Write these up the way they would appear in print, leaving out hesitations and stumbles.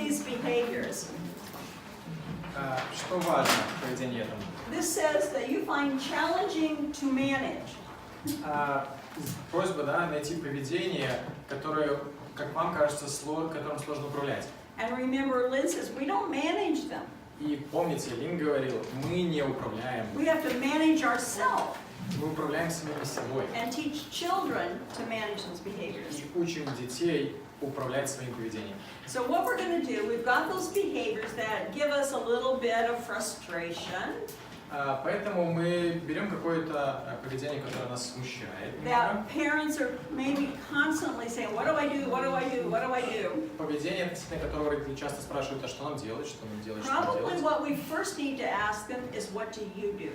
these behaviors. Что важно в поведении этому? This says that you find challenging to manage. Просьба, да, найти поведение, которое, как вам кажется, которым сложно управлять. And remember, Lynn says we don't manage them. И помните, Лин говорил, мы не управляем. We have to manage ourselves Мы управляем самими собой. and teach children to manage those behaviors. И учим детей управлять своим поведением. So what we're going to do, we've got those behaviors that give us a little bit of frustration. Поэтому мы берем какое-то поведение, которое нас смущает. That parents are maybe constantly saying, what do I do, what do I do, what do I do? Поведение, относительно которого родители часто спрашивают, а что нам делать, что нам делать, что нам Probably делать. what we first need to ask them is, what do you do?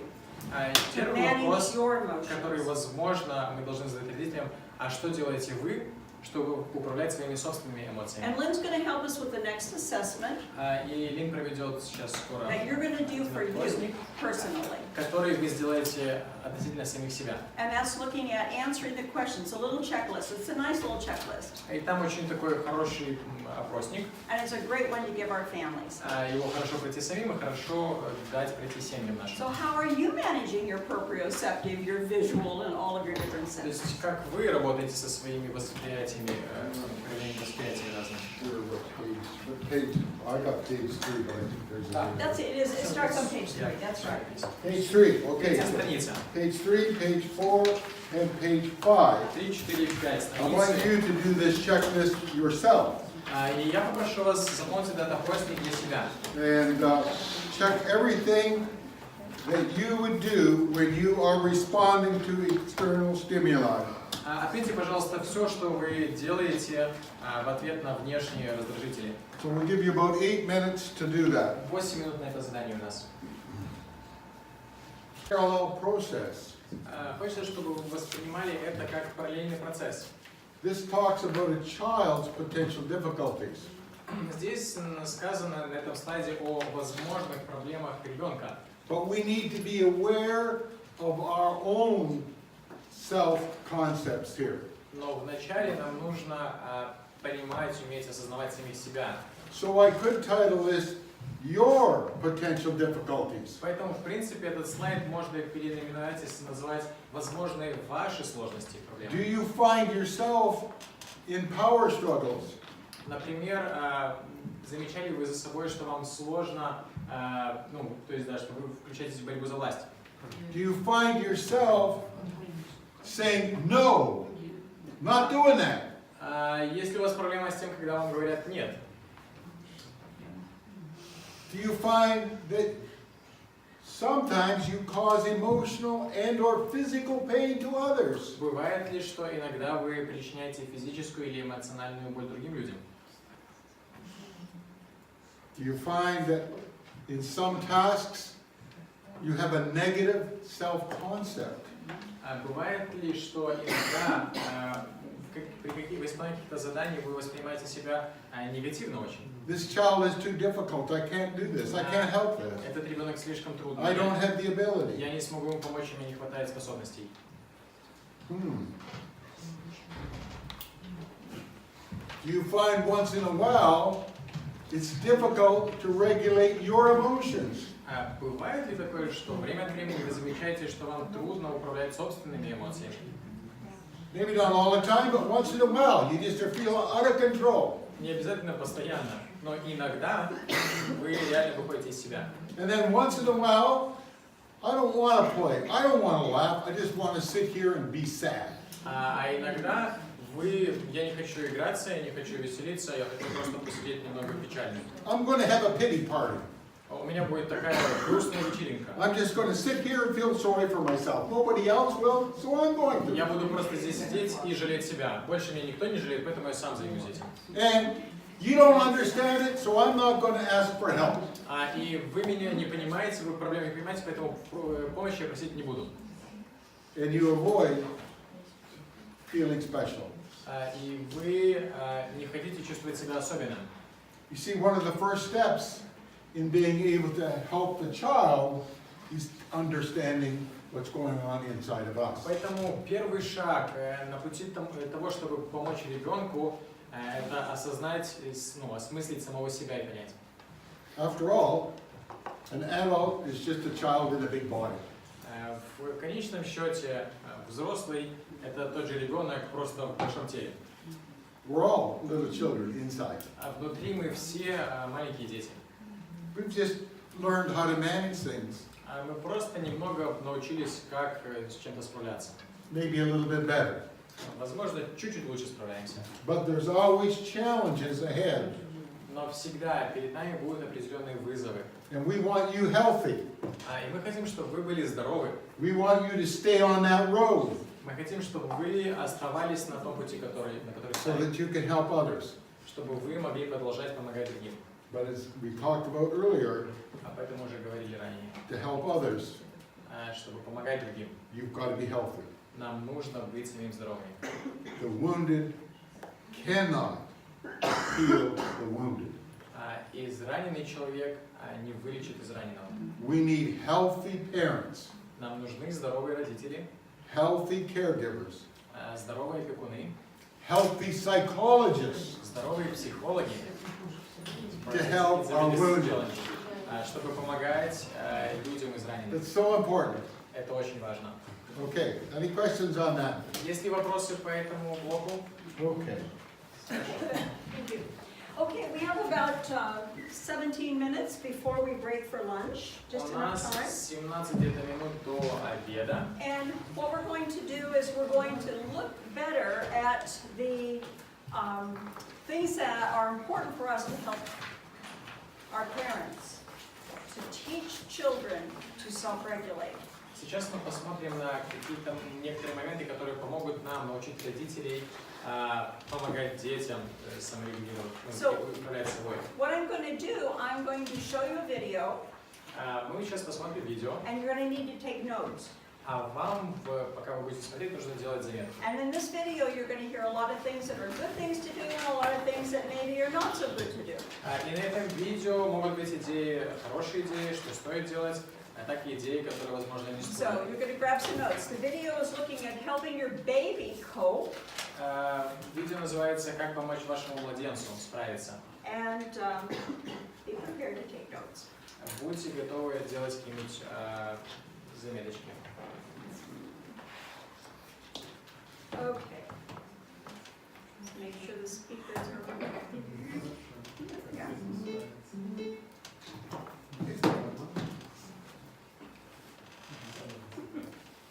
To Первый manage вопрос, your emotions. который, возможно, мы должны задать родителям, а что делаете вы, чтобы управлять своими собственными эмоциями? And Lynn's going to help us with the next assessment И Лин проведет сейчас скоро that you're going to do for you personally. который вы сделаете относительно самих себя. And that's looking at answering the questions, a little checklist. It's a nice little checklist. И там очень такой хороший опросник. And it's a great one to give our families. Его хорошо пройти самим и хорошо дать пройти семьям нашим. So how are you managing your proprioceptive, your visual, and all of your different То senses? есть как вы работаете со своими восприятиями, проявлением восприятий разных? I got page 3, but I think there's a... That's it. It starts on page 3. That's right. Page 3, okay. Третья страница. Page 3, page 4, and page 5. 3, 4, 5 I want страницы. you to do this checklist yourself. И я попрошу вас заполнить этот опросник для себя. And check everything that you would do when you are responding to external stimuli. Отметьте, пожалуйста, все, что вы делаете в ответ на внешние раздражители. So we'll give you about 8 minutes to do that. 8 минут на это задание у нас. Parallel process. Хочется, чтобы вы воспринимали это как параллельный процесс. This talks about a child's potential difficulties. Здесь сказано на этом слайде о возможных проблемах ребенка. But we need to be aware of our own self-concepts here. Но вначале нам нужно понимать, уметь осознавать самих себя. So I could title this Your Potential Difficulties. Поэтому, в принципе, этот слайд можно переименовать, если называть возможные ваши сложности и проблемы. Do you find yourself in power struggles? Например, замечали вы за собой, что вам сложно, то есть, да, что вы включаетесь в борьбу за власть? Do you find yourself saying, no, not doing that? Если у вас проблема с тем, когда вам говорят «нет», Do you find that sometimes you cause emotional and or physical pain to others? бывает ли, что иногда вы причиняете физическую или эмоциональную боль другим людям? Do you find that in some tasks you have a negative self-concept? Бывает ли, что иногда при исполнении каких-то заданий вы воспринимаете себя негативно очень? This child is too difficult. I can't do this. I can't help this. Этот ребенок слишком трудный. I don't have the ability. Я не смогу ему помочь, мне не хватает способностей. Do you find once in a while it's difficult to regulate your emotions? Бывает ли такое, что время от времени вы замечаете, что вам трудно управлять собственными эмоциями? Maybe not all the time, but once in a while you just feel out of control. Не обязательно постоянно, но иногда вы реально выходите из себя. And then once in a while, I don't want to play. I don't want to laugh. I just want to sit here and be sad. А иногда я не хочу играться, я не хочу веселиться, я хочу просто посидеть немного печально. I'm going to have a pity party. У меня будет такая грустная вечеринка. I'm just going to sit here and feel sorry for myself. Nobody else will, so I'm going to. Я буду просто здесь сидеть и жалеть себя. Больше меня никто не жалеет, поэтому я сам займусь этим. And you don't understand it, so I'm not going to ask for help. И вы меня не понимаете, вы проблемы не понимаете, поэтому помощи я просить не буду. And you avoid feeling special. И вы не хотите чувствовать себя особенным. You see, one of the first steps in being able to help the child is understanding what's going on inside of us. Поэтому первый шаг на пути того, чтобы помочь ребенку, это осознать, ну, осмыслить самого себя и понять. After all, an adult is just a child in a big body. В конечном счете, взрослый – это тот же ребенок, просто в большом теле. We're all little children inside. А внутри мы все маленькие дети. We've just learned how to manage things. Мы просто немного научились, как с чем-то справляться. Maybe a little bit better. Возможно, чуть-чуть лучше справляемся. But there's always challenges ahead. Но всегда перед нами будут определенные вызовы. And we want you healthy. И мы хотим, чтобы вы были здоровы. We want you to stay on that road Мы хотим, чтобы вы оставались на том пути, на который so стали. that you can help others. Чтобы вы могли продолжать помогать другим. But as we talked about earlier, Об этом мы уже говорили ранее. to help others, Чтобы помогать другим, you've got to be healthy. нам нужно быть самим здоровыми. The wounded cannot heal the wounded. Израненный человек не вылечит израненного. We need healthy parents, Нам нужны здоровые родители, healthy caregivers, здоровые опекуны, healthy psychologists здоровые психологи, to help our wounded. Чтобы помогать людям израненным. It's so important. Это очень важно. Okay, any questions on that? Есть ли вопросы по этому блоку? Okay. Thank you. Okay, we have about 17 minutes before we break for lunch, just У enough нас time. 17 где-то минут до обеда. And what we're going to do is we're going to look better at the things that are important for us to help our parents, to teach children to self-regulate. Сейчас мы посмотрим на какие-то некоторые моменты, которые помогут нам научить родителей помогать детям управлять собой. What I'm going to do, I'm going to show you a video, Мы сейчас посмотрим видео, and you're going to need to take notes. а вам, пока вы будете смотреть, нужно делать заметки. And in this video, you're going to hear a lot of things that are good things to do, and a lot of things that maybe are not so good to do. И на этом видео могут быть идеи, хорошие идеи, что стоит делать, а так и идеи, которые, возможно, не So стоит. you're going to grab some notes. The video is looking at helping your baby cope, Видео называется «Как помочь вашему младенцу справиться». and be prepared to take notes. Будьте готовы делать какие-нибудь заметочки. Okay. Make sure the speakers are working. Yeah.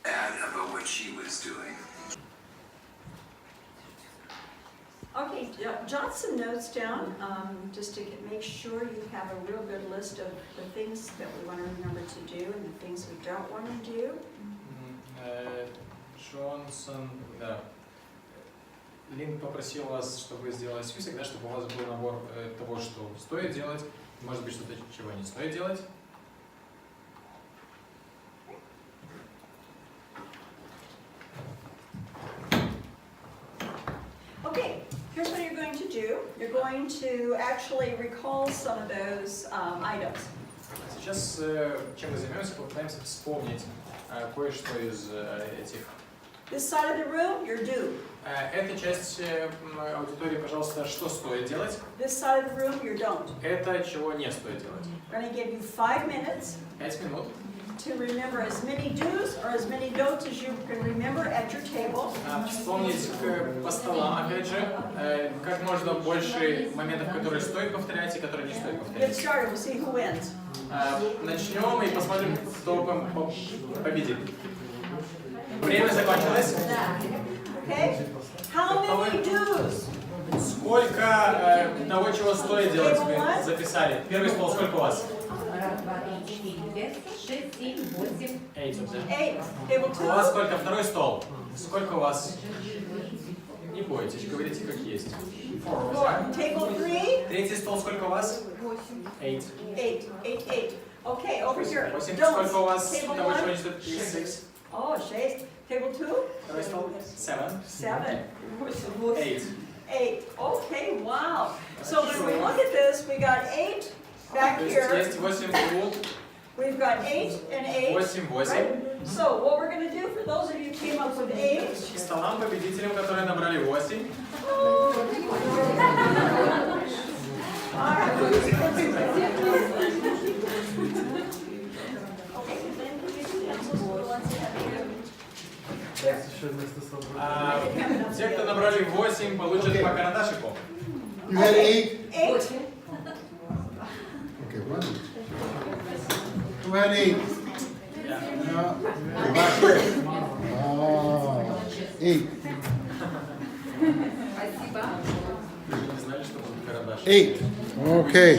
About what she was doing. Okay, jot some notes down, just to make sure you have a real good list of the things that we want to remember to do and the things we don't want to do. Джонсон, да. Лин попросил вас, чтобы вы сделали список, да, чтобы у вас был набор того, что стоит делать, может быть, что-то, чего не стоит делать. Okay, here's what you're going to do. You're going to actually recall some of those items. Сейчас чем мы займемся, попытаемся вспомнить кое-что из этих. This side of the room, you're due. Эта часть аудитории, пожалуйста, что стоит делать? This side of the room, you don't. Это чего не стоит делать. We're going to give you 5 minutes 5 минут. to remember as many do's or as many don'ts as you can remember at your table. Вспомнить по столам, опять же, как можно больше моментов, которые стоит повторять и которые не стоит Get повторять. started, we'll see who wins. Начнем и посмотрим, кто победит. Время закончилось. Okay? How many do's? Сколько того, чего стоит делать, вы записали? Первый стол сколько у вас? 6, 7, 8. 8. 8. Table У вас 2. сколько? Второй стол. Сколько у вас? Не бойтесь, говорите как есть. 4. Table 3. Третий стол сколько у вас? 8. 8. 8. Okay, over here. 8. Don'ts. Сколько у вас Table того, чего 1. не стоит? 6. Oh, 6. Table 2. Второй стол? 7. 7. 8. 8. Okay, wow. So when we look at this, we got 8 back То есть here. есть 8 тут, We've got 8 and 8. 8, 8. Right? So what we're going to do for those of you who came up with 8. К столам победителям, которые набрали 8. Те, кто набрали 8, получат по карандашику. You had 8? 8. Okay, 1. Who had 8? No. Back here. Oh, 8. Не знали, что будет карандаш. 8. Okay.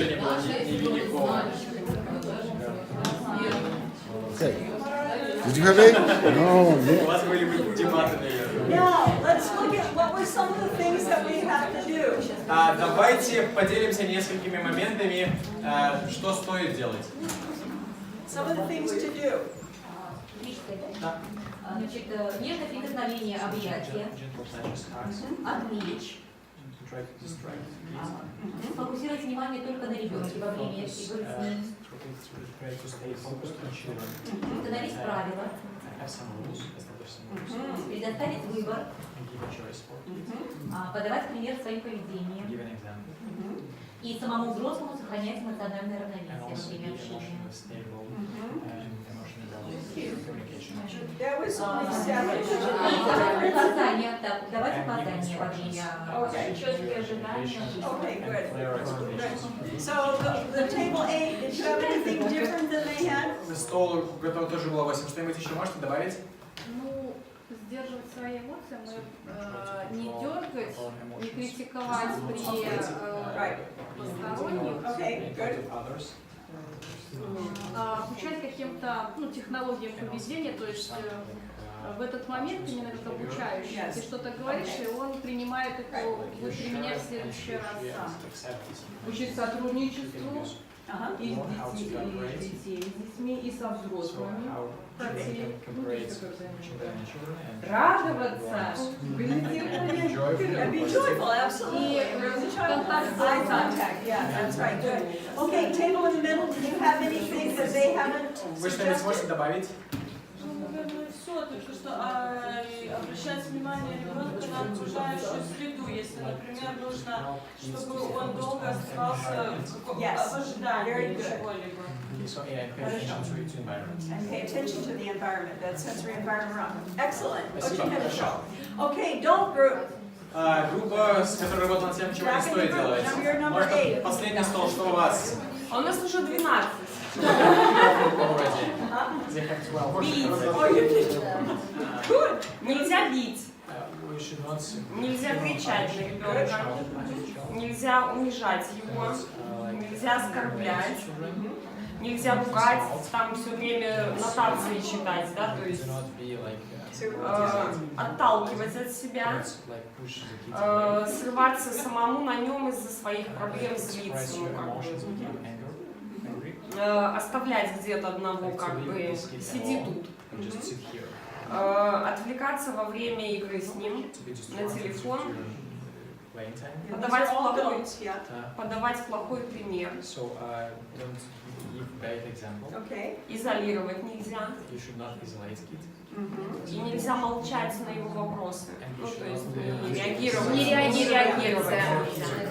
Okay. Did you have 8? No. У вас были бы дебаты, наверное. Now, let's look at what were some of the things that we have to do. Давайте поделимся несколькими моментами, что стоит делать. Some of the things to do. Значит, нежное прикосновение, объятие, отвлечь, сфокусировать внимание только на ребенке во время игры с ним, установить правила, предоставить выбор, подавать пример своим поведением и самому взрослому сохранять эмоциональное равновесие во время общения. There was only 7. И указания, так, давать указания во время четкие ожидания. Okay, good. So the table 8, did you have anything different than they had? Стол, у которого тоже было 8. Что-нибудь еще можете добавить? Ну, сдерживать свои эмоции, не дергать, не критиковать при посторонних, Okay, good. обучать каким-то технологиям поведения, то есть в этот момент именно как обучающий. Ты что-то говоришь, и он принимает это, будет применять в следующий раз сам. Учить сотрудничеству и с детьми, и со взрослыми. Радоваться, And be joyful, absolutely. Eye contact, yeah, that's right, good. Okay, table in the middle, do you have anything that they haven't Вы что-нибудь сможете suggested? добавить? Ну, наверное, все, только что обращать внимание ребенка на окружающую среду, если, например, нужно, чтобы он долго оставался в ожидании чего-либо. So, yeah, pay attention to its environment. And pay attention to the environment, that sensory environment around them. Excellent. Спасибо. Очень хорошо. Okay, don't group. Группа, с которой работала над тем, чего не стоит делать. Может, последний стол, что у вас? А у нас уже 12. Good. Нельзя бить, нельзя кричать на ребенка, нельзя унижать его, нельзя оскорблять, нельзя ругать, там все время нотации читать, да, то есть отталкивать от себя, срываться самому на нем из-за своих проблем, злиться, ну, как бы, оставлять где-то одного, как бы, сиди тут. Отвлекаться во время игры с ним на телефон, подавать плохой пример, Okay. изолировать нельзя, и нельзя молчать на его вопросы, ну, то есть не реагировать. Не реагировать.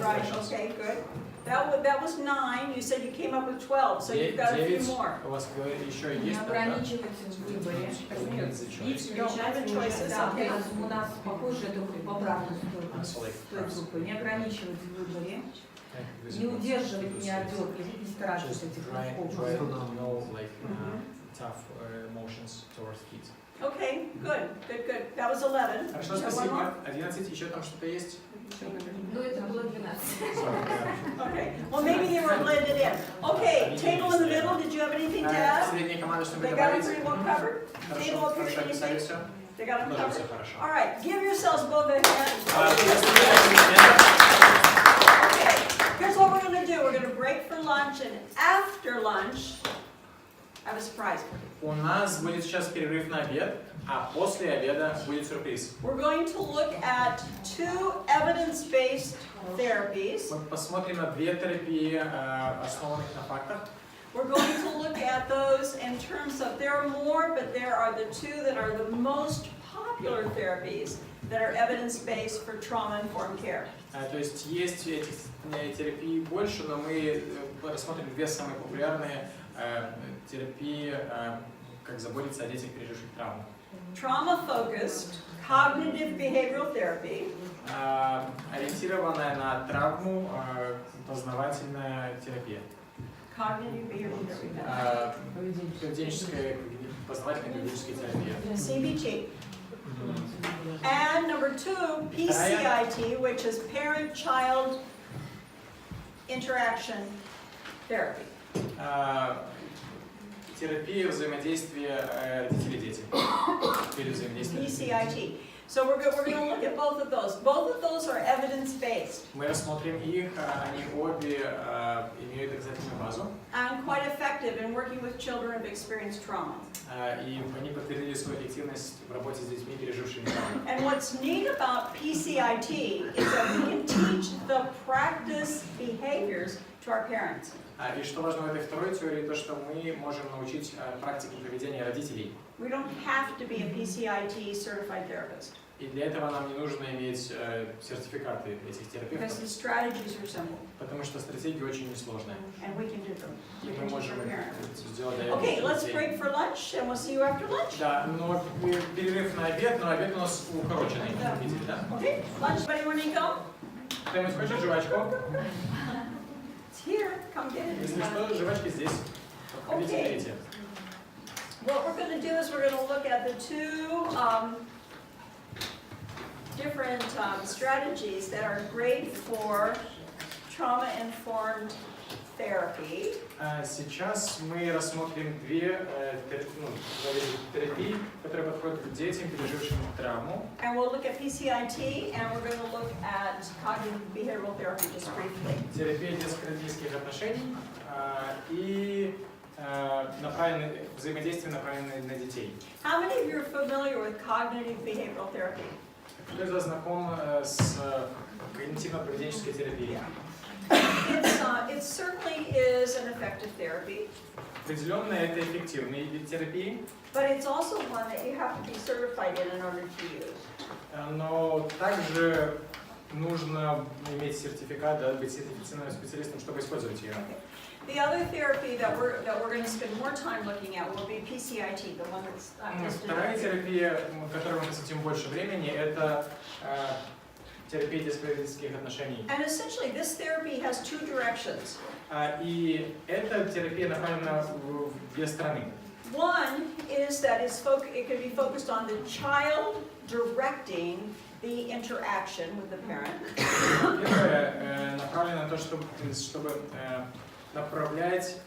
Right, okay, good. That was 9. You said you came up with 12, so you've got a few more. У вас еще не есть, ограничивать в выборе. You don't have the choices, Да, okay. у нас похоже, это в обратную сторону той группы. Не ограничивать в выборе, не удерживать, не отдергивать, не стараться этих Okay, good. That was 11. Хорошо, You have one спасибо. more? 11, еще там что-то есть? Ну, это было 12. Okay, well, maybe they were blended in. Okay, table in the middle, did you have anything to add? Средняя команда, что-нибудь They got it добавить? pretty well covered? Table Хорошо, up here, хорошо, описали anything? все. They got them Тоже все covered? хорошо. All right, give yourselves both a hand. Okay, here's what we're going to do. We're going to break for lunch, and after lunch, I have a surprise for you. У нас будет сейчас перерыв на обед, а после обеда будет сюрприз. We're going to look at 2 evidence-based therapies. Мы посмотрим на 2 терапии, основанных на фактах. We're going to look at those in terms of, there are more, but there are the two that are the most popular therapies that are evidence-based for trauma-informed care. То есть есть этих терапий больше, но мы рассмотрим две самые популярные терапии, как заботиться о детях, переживших травму. Trauma-focused cognitive behavioral therapy. Ориентированная на травму познавательная терапия. Cognitive behavioral therapy. Поведенческая, познавательная поведенческая терапия. CBT. And number two, PCIT, which is parent-child interaction therapy. Терапия взаимодействия родители-дети. Или взаимодействия PCIT. So we're going to look at both of those. Both of those are evidence-based Мы рассмотрим их, они обе имеют доказательную базу. and quite effective in working with children who've experienced trauma. И они подтвердили свою эффективность в работе с детьми, пережившими травму. And what's neat about PCIT is that we can teach the practice behaviors to our parents. И что важно в этой второй теории, то, что мы можем научить практике поведения родителей. We don't have to be a PCIT certified therapist И для этого нам не нужно иметь сертификаты этих because терапевтов, the strategies are simple потому что стратегии очень несложные. and we can do them. И We мы can teach можем our parents. это сделать для Okay, let's детей. break for lunch and we'll see you after lunch. Да, но перерыв на обед, но обед у нас укороченный, Да. видите, да? Okay, lunch, anybody want to come? Кто-нибудь хочет жвачку? It's here, come get it. Если что, жвачки здесь. Подходите, Okay. берите. What we're going to do is we're going to look at the two different strategies that are great for trauma-informed therapy. Сейчас мы рассмотрим две терапии, которые подходят к детям, пережившим травму. And we'll look at PCIT and we're going to look at cognitive behavioral therapy just briefly. Терапия детско-родительских отношений и взаимодействие, направленное на детей. How many of you are familiar with cognitive behavioral therapy? Кто из вас знаком с когнитивно-поведенческой терапией? It certainly is an effective therapy, Определенно это эффективные виды терапии, but it's also one that you have to be certified in order to use. но также нужно иметь сертификат, да, быть сертифицированным специалистом, чтобы использовать ее. The other therapy that we're going to spend more time looking at will be PCIT, the one that's listed. Вторая терапия, которой мы посвятим больше времени, это терапия детско-родительских отношений. And essentially, this therapy has two directions. И эта терапия направлена в две стороны. One is that it can be focused on the child directing the interaction with the parent. Первое направлено на то, чтобы направлять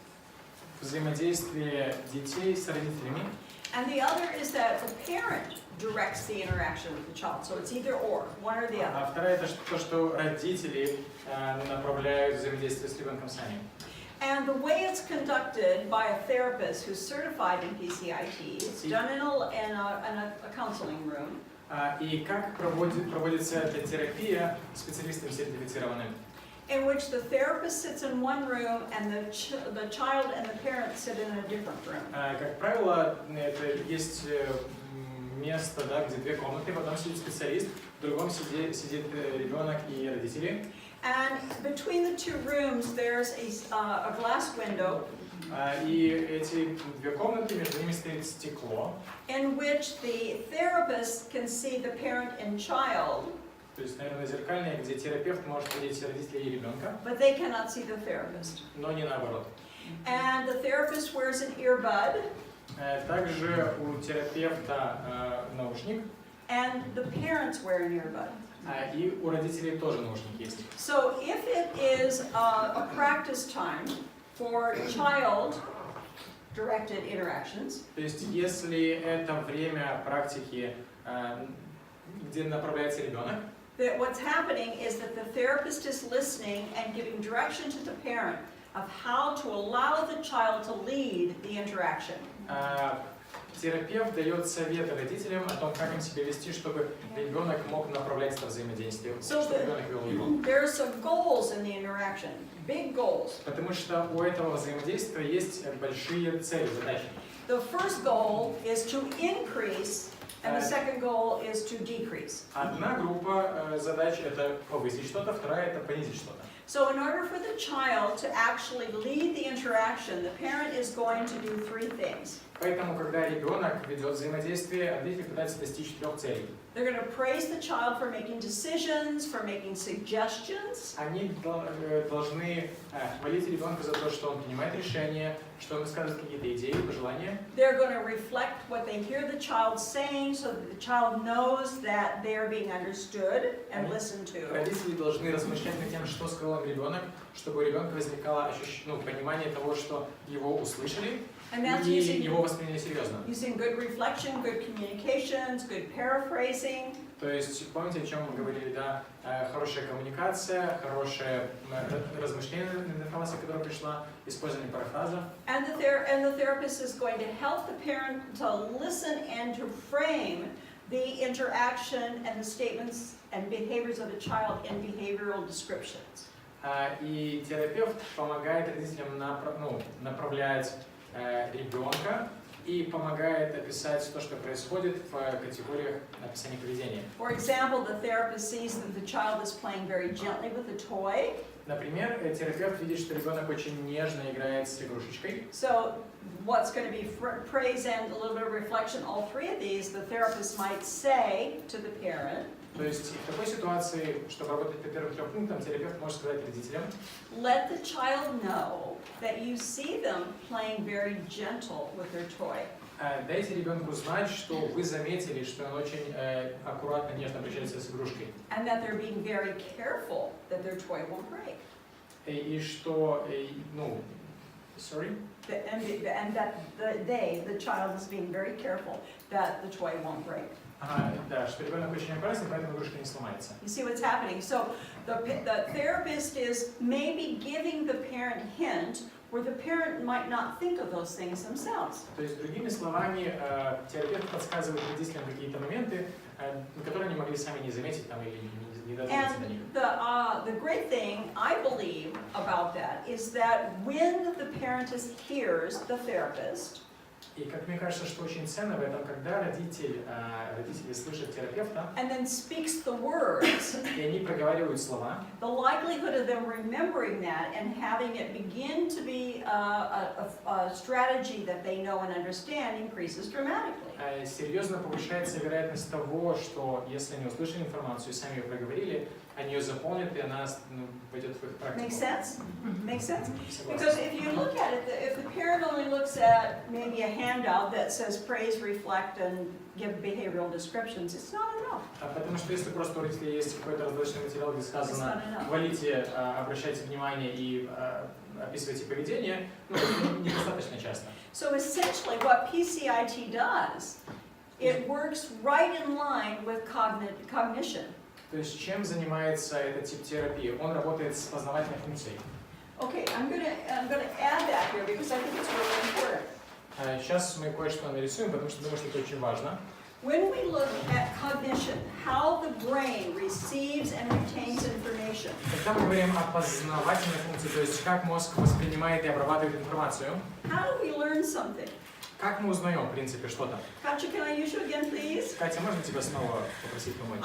взаимодействие детей с родителями. And the other is that the parent directs the interaction with the child. So it's either or, one or the other. А второе это то, что родители направляют взаимодействие с ребенком сами. And the way it's conducted by a therapist who's certified in PCIT, it's done in a counseling room. И как проводится эта терапия специалистом сертифицированным? In which the therapist sits in one room and the child and the parent sit in a different room. Как правило, это есть место, да, где две комнаты, в одном сидит специалист, в другом сидит ребенок и родители. And between the two rooms, there's a glass window. И эти две комнаты, между ними стоит стекло. In which the therapist can see the parent and child. То есть, наверное, зеркальное, где терапевт может видеть родителей и ребенка, But they cannot see the therapist. но не наоборот. And the therapist wears an earbud. Также у терапевта наушник, And the parents wear an earbud. и у родителей тоже наушник есть. So if it is a practice time for child-directed interactions, То есть, если это время практики, где направляется ребенок, that what's happening is that the therapist is listening and giving direction to the parent of how to allow the child to lead the interaction. терапевт дает советы родителям о том, как им себя вести, чтобы ребенок мог направлять это взаимодействие, чтобы ребенок вел его. There's some goals in the interaction, big goals. Потому что у этого взаимодействия есть большие цели, задачи. The first goal is to increase, and the second goal is to decrease. Одна группа задач это повысить что-то, вторая это понизить что-то. So in order for the child to actually lead the interaction, the parent is going to do three things. Поэтому, когда ребенок ведет взаимодействие, родители пытаются достичь 3 целей. They're going to praise the child for making decisions, for making suggestions. Они должны хвалить ребенка за то, что он принимает решения, что он высказывает какие-то идеи, пожелания. They're going to reflect what they hear the child saying so that the child knows that they're being understood and listened to. Родители должны размышлять над тем, что сказал им ребенок, чтобы у ребенка возникало понимание того, что его услышали и его восприняли серьезно. Using good reflection, good communications, good paraphrasing. То есть, помните, о чем мы говорили, да? Хорошая коммуникация, хорошее размышление над информацией, которая пришла, использование парафраза. And the therapist is going to help the parent to listen and to frame the interaction and the statements and behaviors of the child in behavioral descriptions. И терапевт помогает родителям направлять ребенка и помогает описать то, что происходит в категориях описания поведения. For example, the therapist sees that the child is playing very gently with a toy. Например, терапевт видит, что ребенок очень нежно играет с игрушечкой. So what's going to be praise and a little bit of reflection, all three of these, the therapist might say to the parent. То есть в такой ситуации, чтобы работать по первым 3 пунктам, терапевт может сказать родителям: Let the child know that you see them playing very gentle with their toy. Дайте ребенку знать, что вы заметили, что он очень аккуратно, нежно обращается с игрушкой. And that they're being very careful that their toy won't break. И что, sorry? And that the child is being very careful that the toy won't break. Да, что ребенок очень аккуратен, поэтому игрушка не сломается. You see what's happening? So the therapist is maybe giving the parent hint where the parent might not think of those things themselves. То есть, другими словами, терапевт подсказывает родителям какие-то моменты, которые они могли сами не заметить там, или не додуматься до них. And the great thing, I believe, about that is that when the parent hears the therapist, И как мне кажется, что очень ценно в этом, когда родители слышат терапевта, and then speaks the words, и они проговаривают слова, the likelihood of them remembering that and having it begin to be a strategy that they know and understand increases dramatically. Серьезно повышается вероятность того, что если они услышали информацию и сами ее проговорили, они ее заполнят, и она пойдет в их практику. Make sense? Make sense? Because if you look at it, if the parent only looks at maybe a handout that says praise, reflect, and give behavioral descriptions, it's not enough. Потому что если просто у родителей есть какой-то раздаточный материал, где сказано «хвалите, обращайте внимание и описывайте поведение», это недостаточно часто. So essentially what PCIT does, it works right in line with cognition. То есть чем занимается этот тип терапии? Он работает с познавательной функцией. Okay, I'm gonna add that here because I think it's really important. Сейчас мы кое-что нарисуем, потому что думаю, что это очень важно. When we look at cognition, how the brain receives and retains information. Когда мы говорим о познавательной функции, то есть как мозг воспринимает и обрабатывает информацию, How do we learn something? как мы узнаем, в принципе, что-то? Katya, can I use you again, please? Катя, можно тебя снова попросить помочь?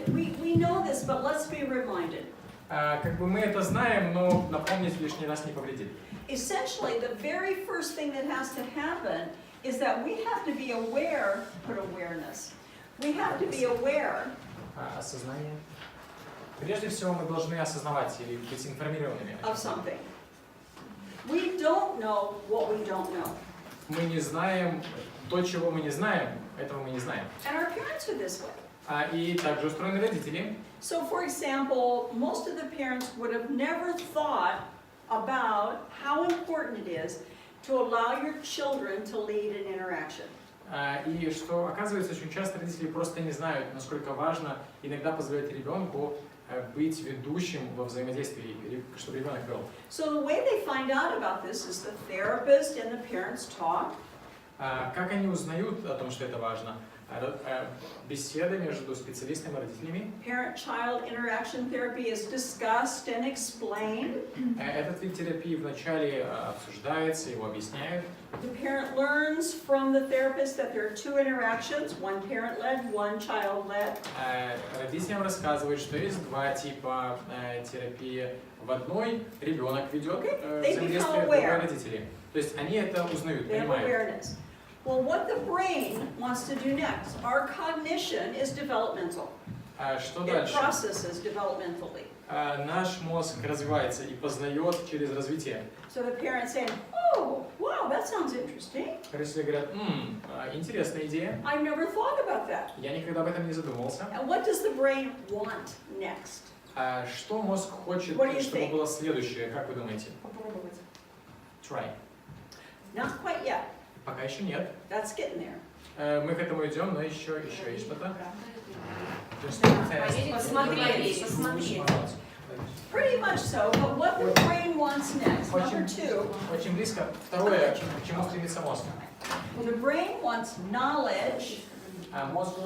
We know this, but let's be reminded. Как бы мы это знаем, но напомнить лишний раз не повредит. Essentially, the very first thing that has to happen is that we have to be aware, put awareness. We have to be aware. Осознание. Прежде всего, мы должны осознавать или быть информированными Of something. We don't know what we don't know. Мы не знаем то, чего мы не знаем, этого мы не знаем. And our parents are this way. И также устроены родители. So, for example, most of the parents would have never thought about how important it is to allow your children to lead an interaction. И что, оказывается, очень часто родители просто не знают, насколько важно иногда позволять ребенку быть ведущим во взаимодействии, чтобы ребенок вел. So the way they find out about this is the therapist and the parents talk. Как они узнают о том, что это важно? Беседы между специалистами и родителями. Parent-child interaction therapy is discussed and explained. Этот вид терапии вначале обсуждается, его объясняют. The parent learns from the therapist that there are two interactions, one parent-led, one child-led. Родителям рассказывают, что есть два типа терапии. В одной ребенок ведет взаимодействие, в другой родители. То есть они это узнают, They have понимают. awareness. Well, what the brain wants to do next, our cognition is developmental. Что It дальше? processes developmentally. Наш мозг развивается и познает через развитие. So the parent's saying, oh, wow, that sounds interesting. Родители говорят, интересная идея, I never thought about that. я никогда об этом не задумывался. And what does the brain want next? Что мозг хочет, What do you чтобы think? было следующее, как вы думаете? Попробовать. Try. Not quite yet. Пока еще нет. That's getting there. Мы к этому идем, но еще есть что-то. Посмотреть. Pretty much so, but what the brain wants next, number two, Очень близко. Второе, к чему стремится мозг. the brain wants knowledge Мозг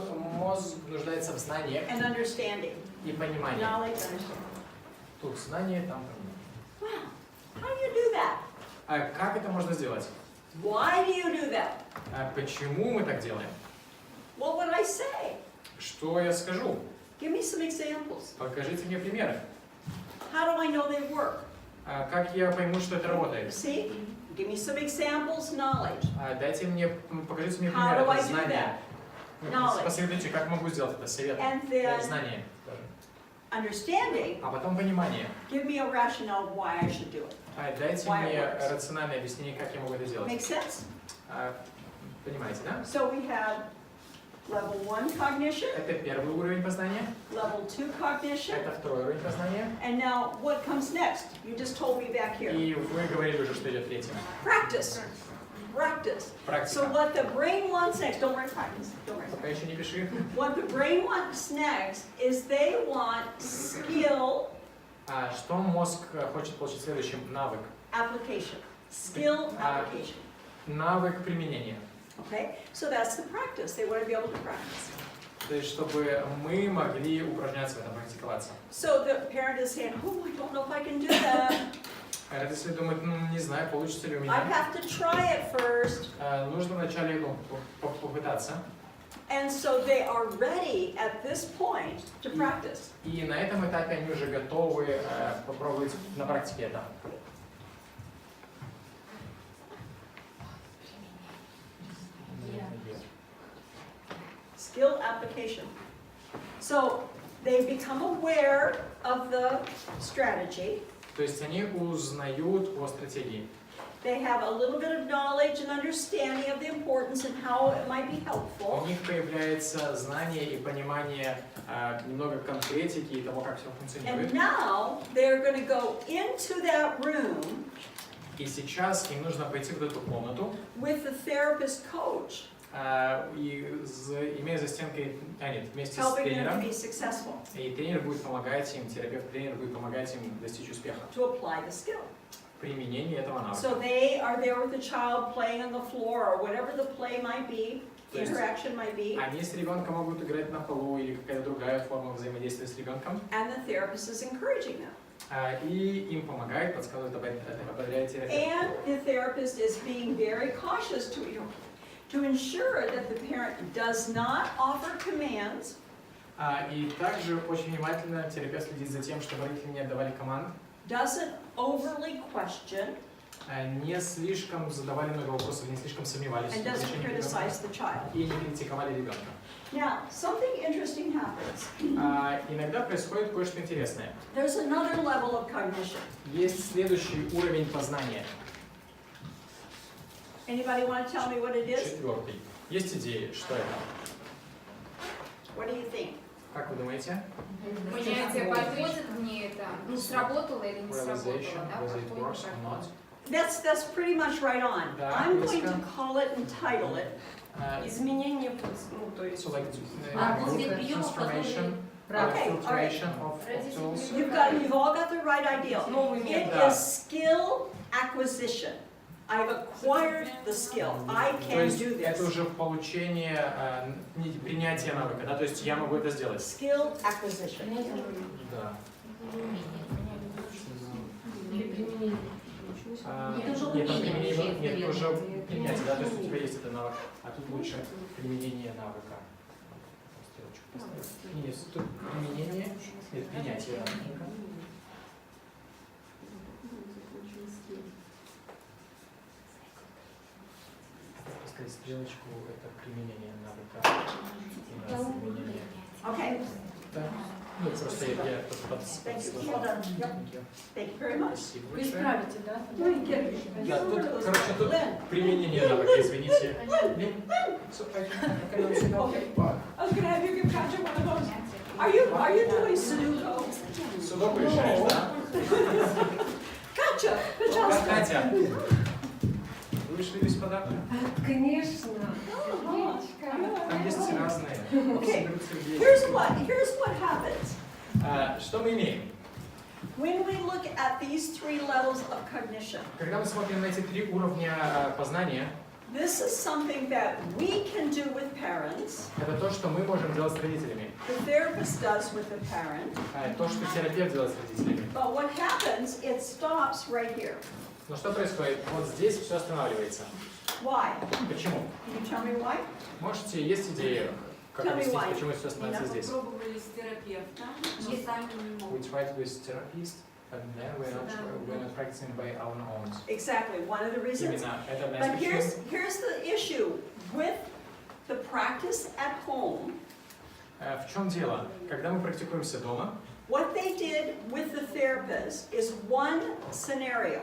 нуждается в знаниях and understanding. и понимании. Knowledge, understanding. Тут знание, там понимание. Wow, how do you do that? Как это можно сделать? Why do you do that? Почему мы так делаем? What would I say? Что я скажу? Give me some examples. Покажите мне примеры. How do I know they work? Как я пойму, что это работает? See? Give me some examples, knowledge. Покажите мне How do примеры, I это do знания. Knowledge. Посоветуйте, как могу сделать это, совет. And then Знание тоже. understanding, А потом понимание. give me a rationale of why I should do it. Дайте Why it мне works. рациональное объяснение, как я могу это делать. Make sense? Понимаете, да? So we had level 1 cognition, Это первый уровень познания, level 2 cognition, это второй уровень познания. and now what comes next? You just told me back here. И вы говорили уже, что идет третьим. Practice. Practice. So Практика. what the brain wants next, don't write practice, don't write Пока еще не пиши. What the brain wants next is they want skill Что мозг хочет получить следующим? Навык. application. Skill application. Навык применения. Okay? So that's the practice. They want to be able to practice. То есть, чтобы мы могли упражняться в этом, практиковаться. So the parent is saying, oh, I don't know if I can do that. Родители думают, не знаю, получится ли у I меня. have to try it first. Нужно вначале попытаться. And so they are ready at this point to practice. И на этом этапе они уже готовы попробовать на практике это. Skill application. So they become aware of the strategy. То есть они узнают о стратегии. They have a little bit of knowledge and understanding of the importance and how it might be helpful. У них появляется знание и понимание немного конкретики и того, как все функционирует. And now they're going to go into that room И сейчас им нужно пойти в эту комнату, with the therapist coach, имея за стенкой, вместе с helping them to тренером, be successful, и тренер будет помогать им, терапевт-тренер будет помогать им достичь успеха to apply the skill. в применении этого навыка. So they are there with the child playing on the floor or whatever the play might be, the То есть interaction might be, Они с ребенком могут играть на полу или какая-то другая форма взаимодействия с ребенком, and the therapist is encouraging them. и им помогает, подсказывает, ободряет терапевт. And the therapist is being very cautious to ensure that the parent does not offer commands, И также очень внимательно терапевт следит за тем, чтобы родители не отдавали команд, doesn't overly question, не слишком задавали много вопросов, не слишком сомневались в and doesn't решении ребенка criticize the child. и не критиковали ребенка. Now, something interesting happens. Иногда происходит кое-что интересное. There's another level of cognition. Есть следующий уровень познания, Anybody want to tell me what it is? четвертый. Есть идеи, что это? What do you think? Как вы думаете? Понятие, подходит мне это, сработало или не сработало, Realization, да, whether it подходит, works or not. That's pretty much right on. Да, I'm going близко. to call it and title it. Изменение, то есть So like Transformation. Okay, all right. filtration of tools. You've all got the right idea. новый It метод. Да. is skill acquisition. I've acquired the skill. I То can есть do это this. уже получение, принятие навыка, да, то есть я могу это сделать. Skill acquisition. Да. Или применение. Нет, там применение, нет, это уже принятие, да, то есть у тебя есть этот навык, а тут лучше применение навыка. Стрелочку поставить. Нет, тут применение, нет, принятие навыка. Поставить стрелочку, это применение навыка. Применение. Okay. Да. Ну, просто я под Hold on. Yep. Thank you very much. Спасибо Вы большое. исправите, да? No, you get it. Да, You're тут, one of those короче, тут Lynn. применение навыка, извините. Okay. I was gonna have you give Katja one of those. Are you doing Sudoku? Судоку решаешь, да? Katja, пожалуйста. Катя, вы вышли без подарка? Конечно. Там есть разные. Okay. Соберутся вещи. Here's what happens. Что мы имеем? When we look at these 3 levels of cognition, Когда мы смотрим на эти 3 уровня познания, this is something that we can do with parents, это то, что мы можем делать с родителями. the therapist does with the parent, То, что терапевт делает с родителями. but what happens, it stops right here. Но что происходит? Вот здесь все останавливается. Why? Почему? Can you tell me why? Можете, есть идеи, как Tell me объяснить, why. почему все останавливается здесь? Попробовали с терапевтом, но сами не We могут. tried with therapist, but then we're not practicing by our own. Exactly, one of the reasons. Именно это одна But из причин. here's the issue with the practice at home. В чем дело? Когда мы практикуемся дома, What they did with the therapist is one scenario,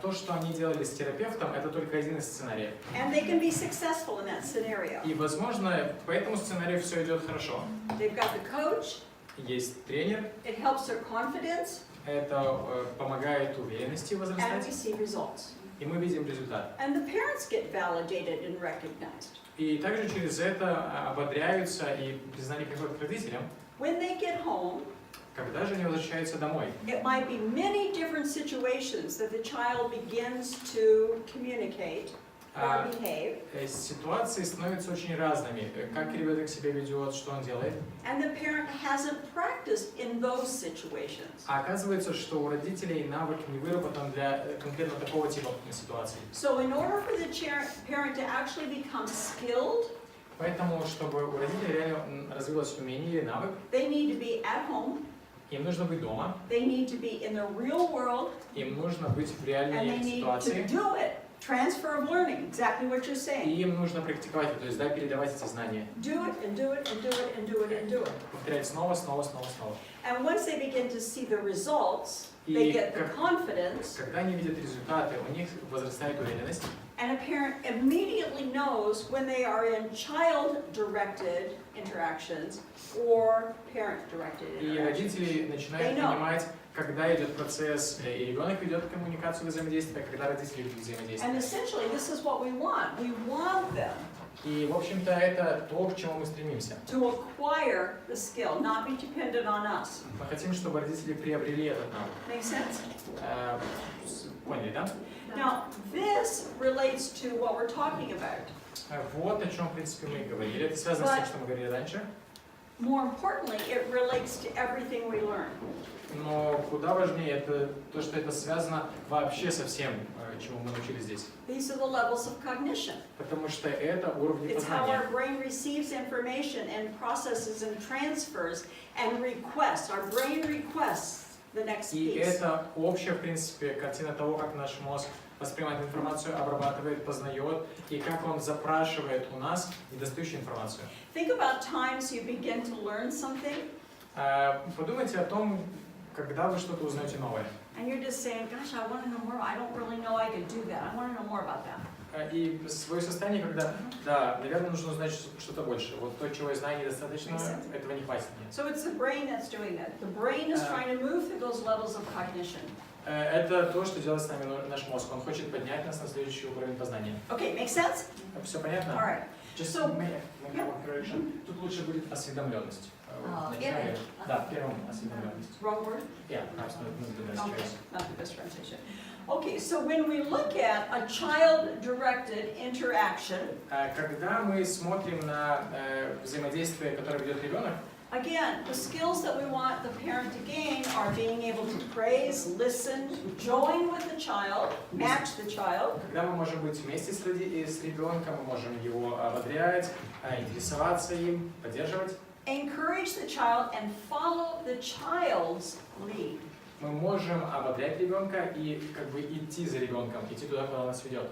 то, что они делали с терапевтом, это только один из сценариев. and they can be successful in that scenario. И, возможно, по этому сценарию все идет хорошо. They've got the coach, Есть тренер, it helps their confidence, это помогает уверенности and we возрастать, see results. и мы видим результат. And the parents get validated and recognized. И также через это ободряются и признание приходит к родителям. When they get home, Когда же они возвращаются домой? it might be many different situations that the child begins to communicate or behave, Ситуации становятся очень разными. Как ребенок себя ведет, что он делает. and the parent hasn't practiced in those situations. А оказывается, что у родителей навык не выработан для конкретно такого типа ситуаций. So in order for the parent to actually become skilled, Поэтому, чтобы у родителей реально развилось умение или навык, they need to be at home, им нужно быть дома, they need to be in the real world, им нужно быть в and реальной they need to ситуации, do it. Transfer of learning, exactly what you're и saying. им нужно практиковать, то есть передавать эти знания. Do it and do it and do it and do it and do it. Повторять снова. And once they begin to see the results, they И get the confidence, когда они видят результаты, у них возрастает уверенность, and a parent immediately knows when they are in child-directed interactions or parent-directed и interactions. родители начинают They know. понимать, когда идет процесс, и ребенок ведет коммуникацию взаимодействия, когда родители ведут And взаимодействие. essentially, this is what we want. We want them И, в общем-то, это то, к чему мы стремимся. to acquire the skill, not be dependent on us. Мы хотим, чтобы родители приобрели этот навык. Make sense? Поняли, да? Now, this relates to what we're talking about. Вот о чем, в принципе, мы и говорили. Это связано с тем, что мы говорили раньше. More importantly, it relates to everything we learn. Но куда важнее это то, что это связано вообще со всем, чему мы научились здесь. These are the levels of cognition. Потому что это уровни It's how познания. our brain receives information and processes and transfers and requests. Our brain requests the next И piece. это общая, в принципе, картина того, как наш мозг воспринимает информацию, обрабатывает, познает, и как он запрашивает у нас недостающую информацию. Think about times you begin to learn something Подумайте о том, когда вы что-то узнаете новое. and you're just saying, gosh, I want to know more. I don't really know I could do that. I want to know more about that. И свое состояние, когда, да, наверное, нужно узнать что-то больше. Вот то, чего я знаю, недостаточно, этого не хватит мне. So it's the brain that's doing that. The brain is trying to move through those levels of cognition. Это то, что делает с нами наш мозг. Он хочет поднять нас на следующий уровень познания. Okay, make sense? Все понятно? All right. Just So- make one correction. Тут лучше будет осведомленность. А, В начале. Да, первым осведомленность. Wrong word? Yeah, perhaps not the best Okay, choice. not the best translation. Okay, so when we look at a child-directed interaction, Когда мы смотрим на взаимодействие, которое ведет ребенок, again, the skills that we want the parent to gain are being able to praise, listen, join with the child, match the child. когда мы можем быть вместе с ребенком, мы можем его ободрять, интересоваться им, поддерживать. Encourage the child and follow the child's lead. Мы можем ободрять ребенка и как бы идти за ребенком, идти туда, куда он нас ведет.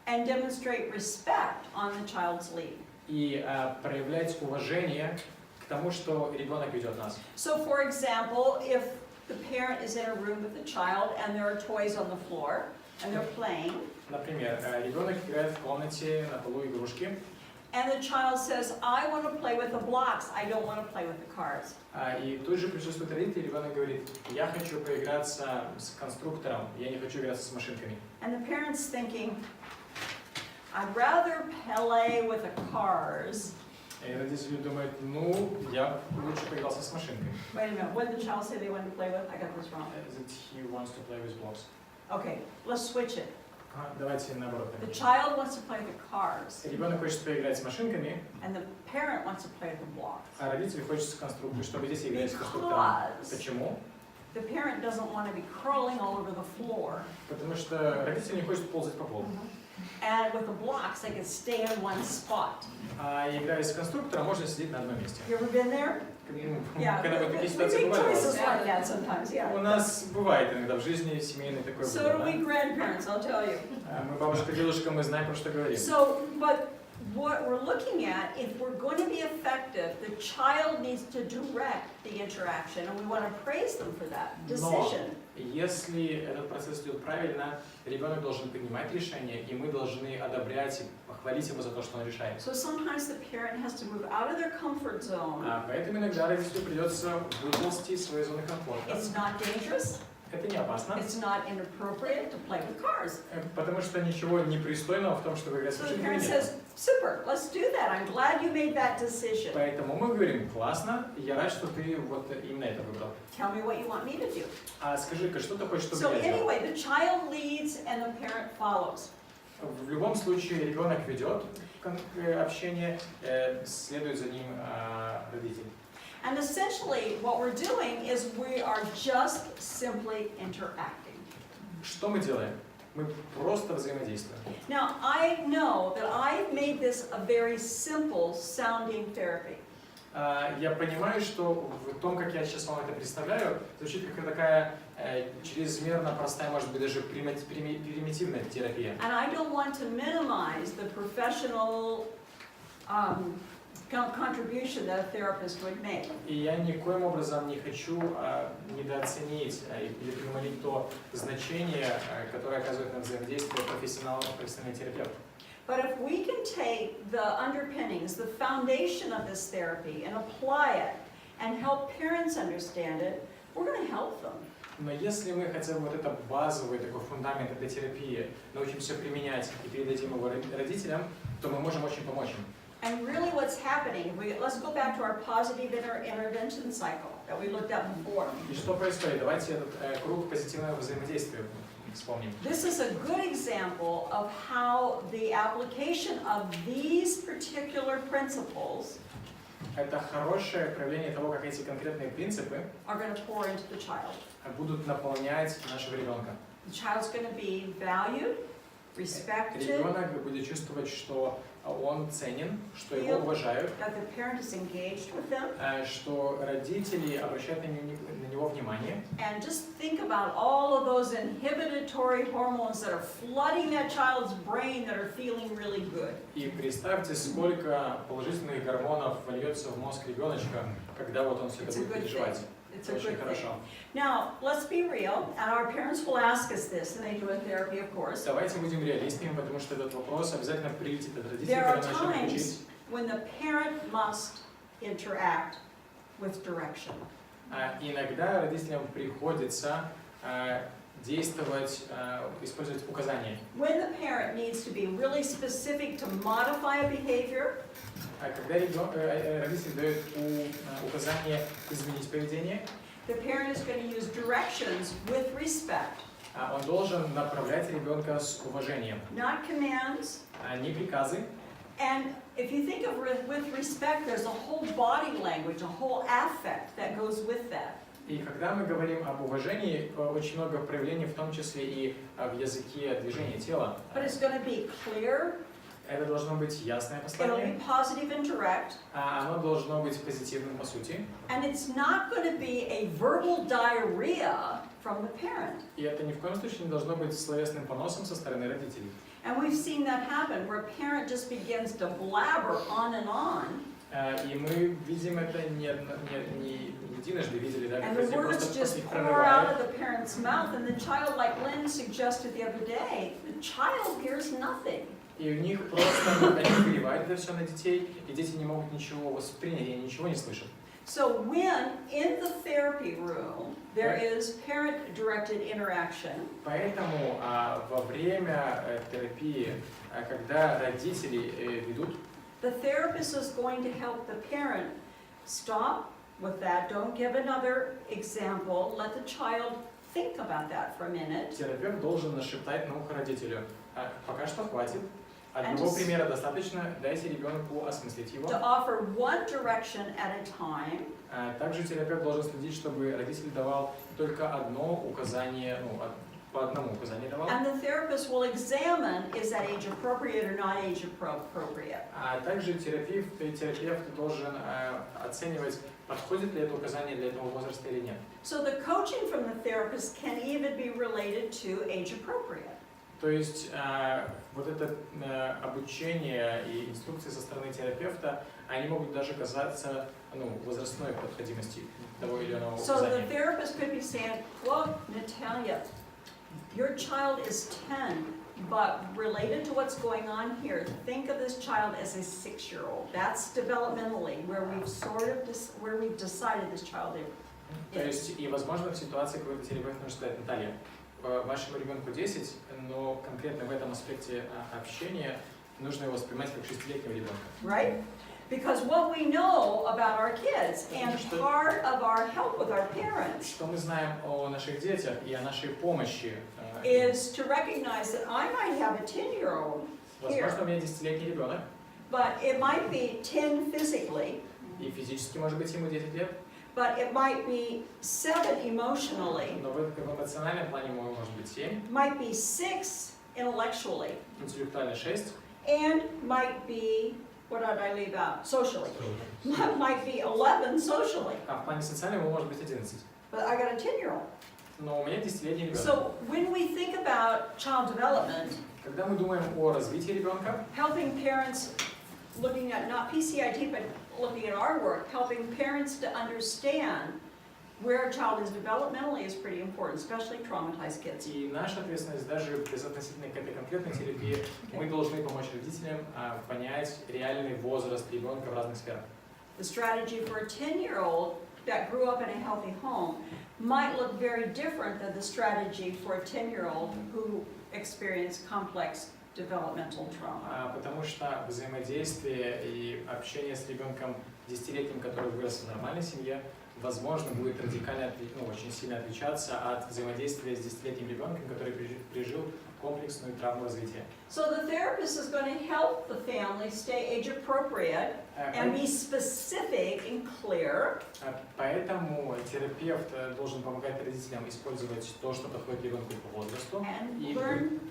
And demonstrate respect on the child's lead. И проявлять уважение к тому, что ребенок ведет нас. So, for example, if the parent is in a room with the child and there are toys on the floor and they're playing, Например, ребенок играет в комнате, на полу игрушки, and the child says, I want to play with the blocks, I don't want to play with the cars. и тут же присутствует родитель, ребенок говорит, я хочу поиграться с конструктором, я не хочу играться с машинками. And the parent's thinking, I'd rather play with the cars. И родители думают, ну, я лучше поигрался с машинками. Wait a minute, what did the child say they wanted to play with? I got this wrong. That he wants to play with blocks. Okay, let's switch it. Давайте наоборот. The child wants to play with the cars, Ребенок хочет поиграть с машинками, and the parent wants to play with the blocks. а родитель хочет с конструктором, чтобы дети играли с конструктором. Because Почему? the parent doesn't want to be crawling all over the floor. Потому что родитель не хочет ползать по полу. And with the blocks, they can stay in one spot. А играя с конструктором, можно сидеть на одном месте. You ever been there? Yeah, Когда we вот такие make ситуации бывают. choices like that sometimes, У yeah. нас бывает иногда в жизни семейный такой So do we выбор. grandparents, I'll tell you. Мы бабушка, дедушка, мы знаем, про что говорим. So, but what we're looking at, if we're going to be effective, the child needs to direct the interaction, and we want to praise them for that decision. Если этот процесс идет правильно, ребенок должен принимать решения, и мы должны одобрять и похвалить его за то, что он решает. So sometimes the parent has to move out of their comfort zone. Поэтому иногда родителю придется выползти из своей зоны комфорта. It's not dangerous, Это не опасно, it's not inappropriate to play with cars. потому что ничего непристойного в том, чтобы играть с So the машинками parent нет. says, super, let's do that, I'm glad you made that decision. Поэтому мы говорим, классно, я рад, что ты вот именно это выбрал. Tell me what you want me to do. А скажи-ка, что ты хочешь, чтобы So я делал? anyway, the child leads and the parent follows. В любом случае ребенок ведет общение, следует за ним родитель. And essentially, what we're doing is we are just simply interacting. Что мы делаем? Мы просто взаимодействуем. Now, I know that I've made this a very simple sounding therapy. Я понимаю, что в том, как я сейчас вам это представляю, звучит как такая чрезмерно простая, может быть, даже примитивная терапия. And I don't want to minimize the professional contribution that a therapist would make. И я никоим образом не хочу недооценить или преумолить то значение, которое оказывает на взаимодействие профессионального терапевта. But if we can take the underpinnings, the foundation of this therapy, and apply it, and help parents understand it, we're going to help them. Но если мы хотя бы вот это базовый такой фундамент этой терапии научимся применять и передадим его родителям, то мы можем очень помочь им. And really what's happening, let's go back to our positive intervention cycle that we looked at before. И что происходит? Давайте этот круг позитивного взаимодействия вспомним. This is a good example of how the application of these particular principles Это хорошее проявление того, как эти конкретные принципы are going to pour into the child. будут наполнять нашего ребенка. The child's going to be valued, respected, Ребенок будет чувствовать, что он ценен, что его уважают, that the parent is engaged with them. что родители обращают на него внимание. And just think about all of those inhibitory hormones that are flooding that child's brain that are feeling really good. И представьте, сколько положительных гормонов вольется в мозг ребеночка, когда вот он все это будет переживать. It's a Очень good thing. хорошо. Now, let's be real, and our parents will ask us this, and they do in therapy, of course. Давайте будем реалистами, потому что этот вопрос обязательно прилетит от родителей, There are когда начнем учить. times when the parent must interact with direction. Иногда родителям приходится действовать, использовать указания. When the parent needs to be really specific to modify a behavior, Когда родитель дает указание изменить поведение, the parent is going to use directions with respect. Он должен направлять ребенка с уважением. not commands. Не приказы. And if you think of with respect, there's a whole body language, a whole affect that goes with that. И когда мы говорим об уважении, очень много проявлений, в том числе и в языке движения тела. But it's going to be clear. Это должно быть ясное It'll послание. be positive and direct. Оно должно быть позитивным по сути. And it's not going to be a verbal diarrhea from the parent. И это ни в коем случае не должно быть словесным поносом со стороны родителей. And we've seen that happen, where a parent just begins to blabber on and on. И мы видим это не единожды видели, да, And как the люди words просто just pour out of the parent's mouth, and the child, like Lynn suggested the other day, the child hears nothing. И у них просто они выливают это все на детей, и дети не могут ничего воспринять, они ничего не слышат. So when in the therapy room there is parent-directed interaction, Поэтому во время терапии, когда родители ведут, the therapist is going to help the parent stop with that. Don't give another example. Let the child think about that for a minute. терапевт должен нашептать на ухо родителю. Пока что хватит. Одного примера достаточно. Дайте ребенку осмыслить его. To offer one direction at a time. Также терапевт должен следить, чтобы родитель давал только одно указание, по одному указанию давал. And the therapist will examine, is that age appropriate or not age appropriate. Также терапевт должен оценивать, подходит ли это указание для этого возраста или нет. So the coaching from the therapist can even be related to age appropriate. То есть вот это обучение и инструкции со стороны терапевта, они могут даже касаться возрастной подходимости того или иного So the указания. therapist could be saying, well, Natalia, your child is 10, but related to what's going on here, think of this child as a 6-year-old. That's developmentally where we've decided this child is. То есть, и возможно в ситуации, когда терапевт может сказать: Наталья, вашему ребенку 10, но конкретно в этом аспекте общения нужно его воспринимать как 6-летнего ребенка. Right? Because what we know about our kids and part of our help with our parents Что мы знаем о наших детях и о нашей помощи? is to recognize that I might have a 10-year-old here, Возможно, у меня 10-летний ребенок, but it might be 10 physically, и физически, может быть, ему 10 лет, but it might be 7 emotionally, но в эмоциональном плане ему может быть 7, might be 6 intellectually, интеллектуально 6, and might be, what did I leave out? Socially. Might be 11 socially, а в плане социального ему может быть 11. but I got a 10-year-old. Но у меня 10-летний ребенок. So when we think about child development, Когда мы думаем о развитии ребенка, helping parents, looking at not PCIT, but looking at our work, helping parents to understand where a child is developmentally is pretty important, especially traumatized kids. и наша ответственность даже безотносительно к этой конкретной терапии, мы должны помочь родителям понять реальный возраст ребенка в разных сферах. The strategy for a 10-year-old that grew up in a healthy home might look very different than the strategy for a 10-year-old who experienced complex developmental trauma. Потому что взаимодействие и общение с ребенком 10-летним, который вырос в нормальной семье, возможно, будет радикально, очень сильно отличаться от взаимодействия с 10-летним ребенком, который пережил комплексную травму развития. So the therapist is going to help the family stay age appropriate and be specific and clear. Поэтому терапевт должен помогать родителям использовать то, что подходит ребенку по возрасту, And и learn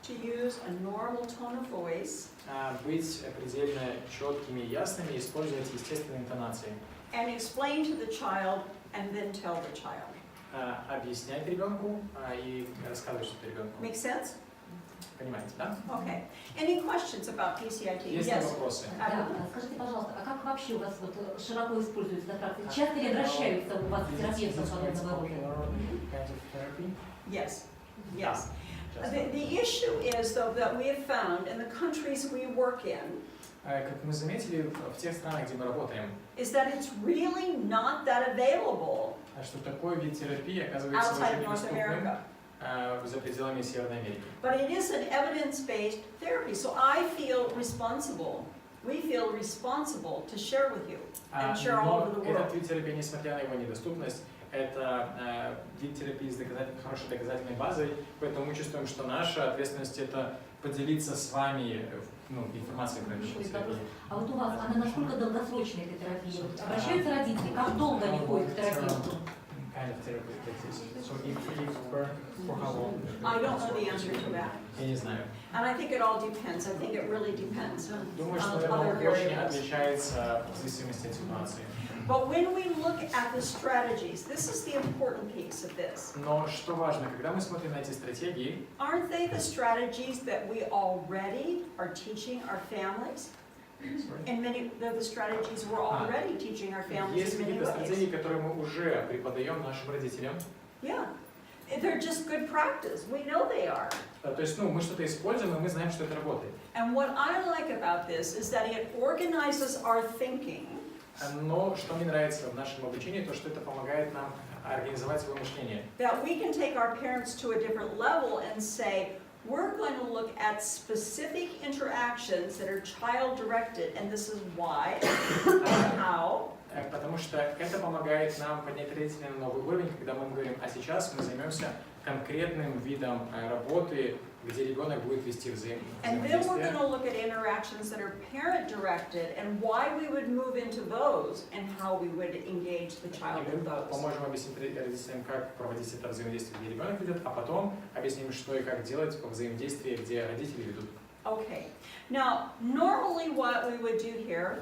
to use a normal tone of voice быть предельно четкими и ясными, использовать естественные интонации. and explain to the child and then tell the child. Объяснять ребенку и рассказывать что-то ребенку. Make sense? Понимаете, да? Okay. Any questions about PCIT? Есть ли Yes. вопросы? Да, скажите, пожалуйста, а как вообще у вас широко используется эта практика? Часто ли обращаются у вас терапевты подобного рода? Yes. Yes. The issue is, though, that we have found in the countries we work in, Как мы заметили, в тех странах, где мы работаем, is that it's really not that available что такой вид терапии оказывается outside уже of North недоступным America. За пределами Северной Америки. But it is an evidence-based therapy, so I feel responsible. We feel responsible to share with you and share all over Но the этот world. вид терапии, несмотря на его недоступность, это вид терапии с хорошей доказательной базой, поэтому мы чувствуем, что наша ответственность это поделиться с вами информацией про личную терапию. А вот у вас, она насколько долгосрочная эта терапия? Обращаются родители, как долго они ходят к терапевту? Kind of therapy like this. So if for how long? I don't know the answer to that. Я не знаю. And I think it all depends. I think it really depends on Думаю, что other это очень variables. отличается в зависимости от ситуации. But when we look at the strategies, this is the important piece of this. Но что важно, когда мы смотрим на эти стратегии, Aren't they the strategies that we already are teaching our families? And many of the strategies we're already teaching our families есть in many какие-то стратегии, ways. которые мы уже преподаем нашим родителям. Yeah, they're just good practice. We know they are. То есть, мы что-то используем, и мы знаем, что это работает. And what I like about this is that it organizes our thinking. Но что мне нравится в нашем обучении, то что это помогает нам организовать свое мышление. That we can take our parents to a different level and say, we're going to look at specific interactions that are child-directed, and this is why and how. Потому что это помогает нам поднять родителей на новый уровень, когда мы говорим, а сейчас мы займемся конкретным видом работы, где ребенок будет вести And then we're going взаимодействие. to look at interactions that are parent-directed and why we would move into those and how we would engage the child И in мы those. поможем объяснить родителям, как проводить это взаимодействие, где ребенок ведет, а потом объясним, что и как делать по взаимодействию, где родители ведут. Okay. Now, normally what we would do here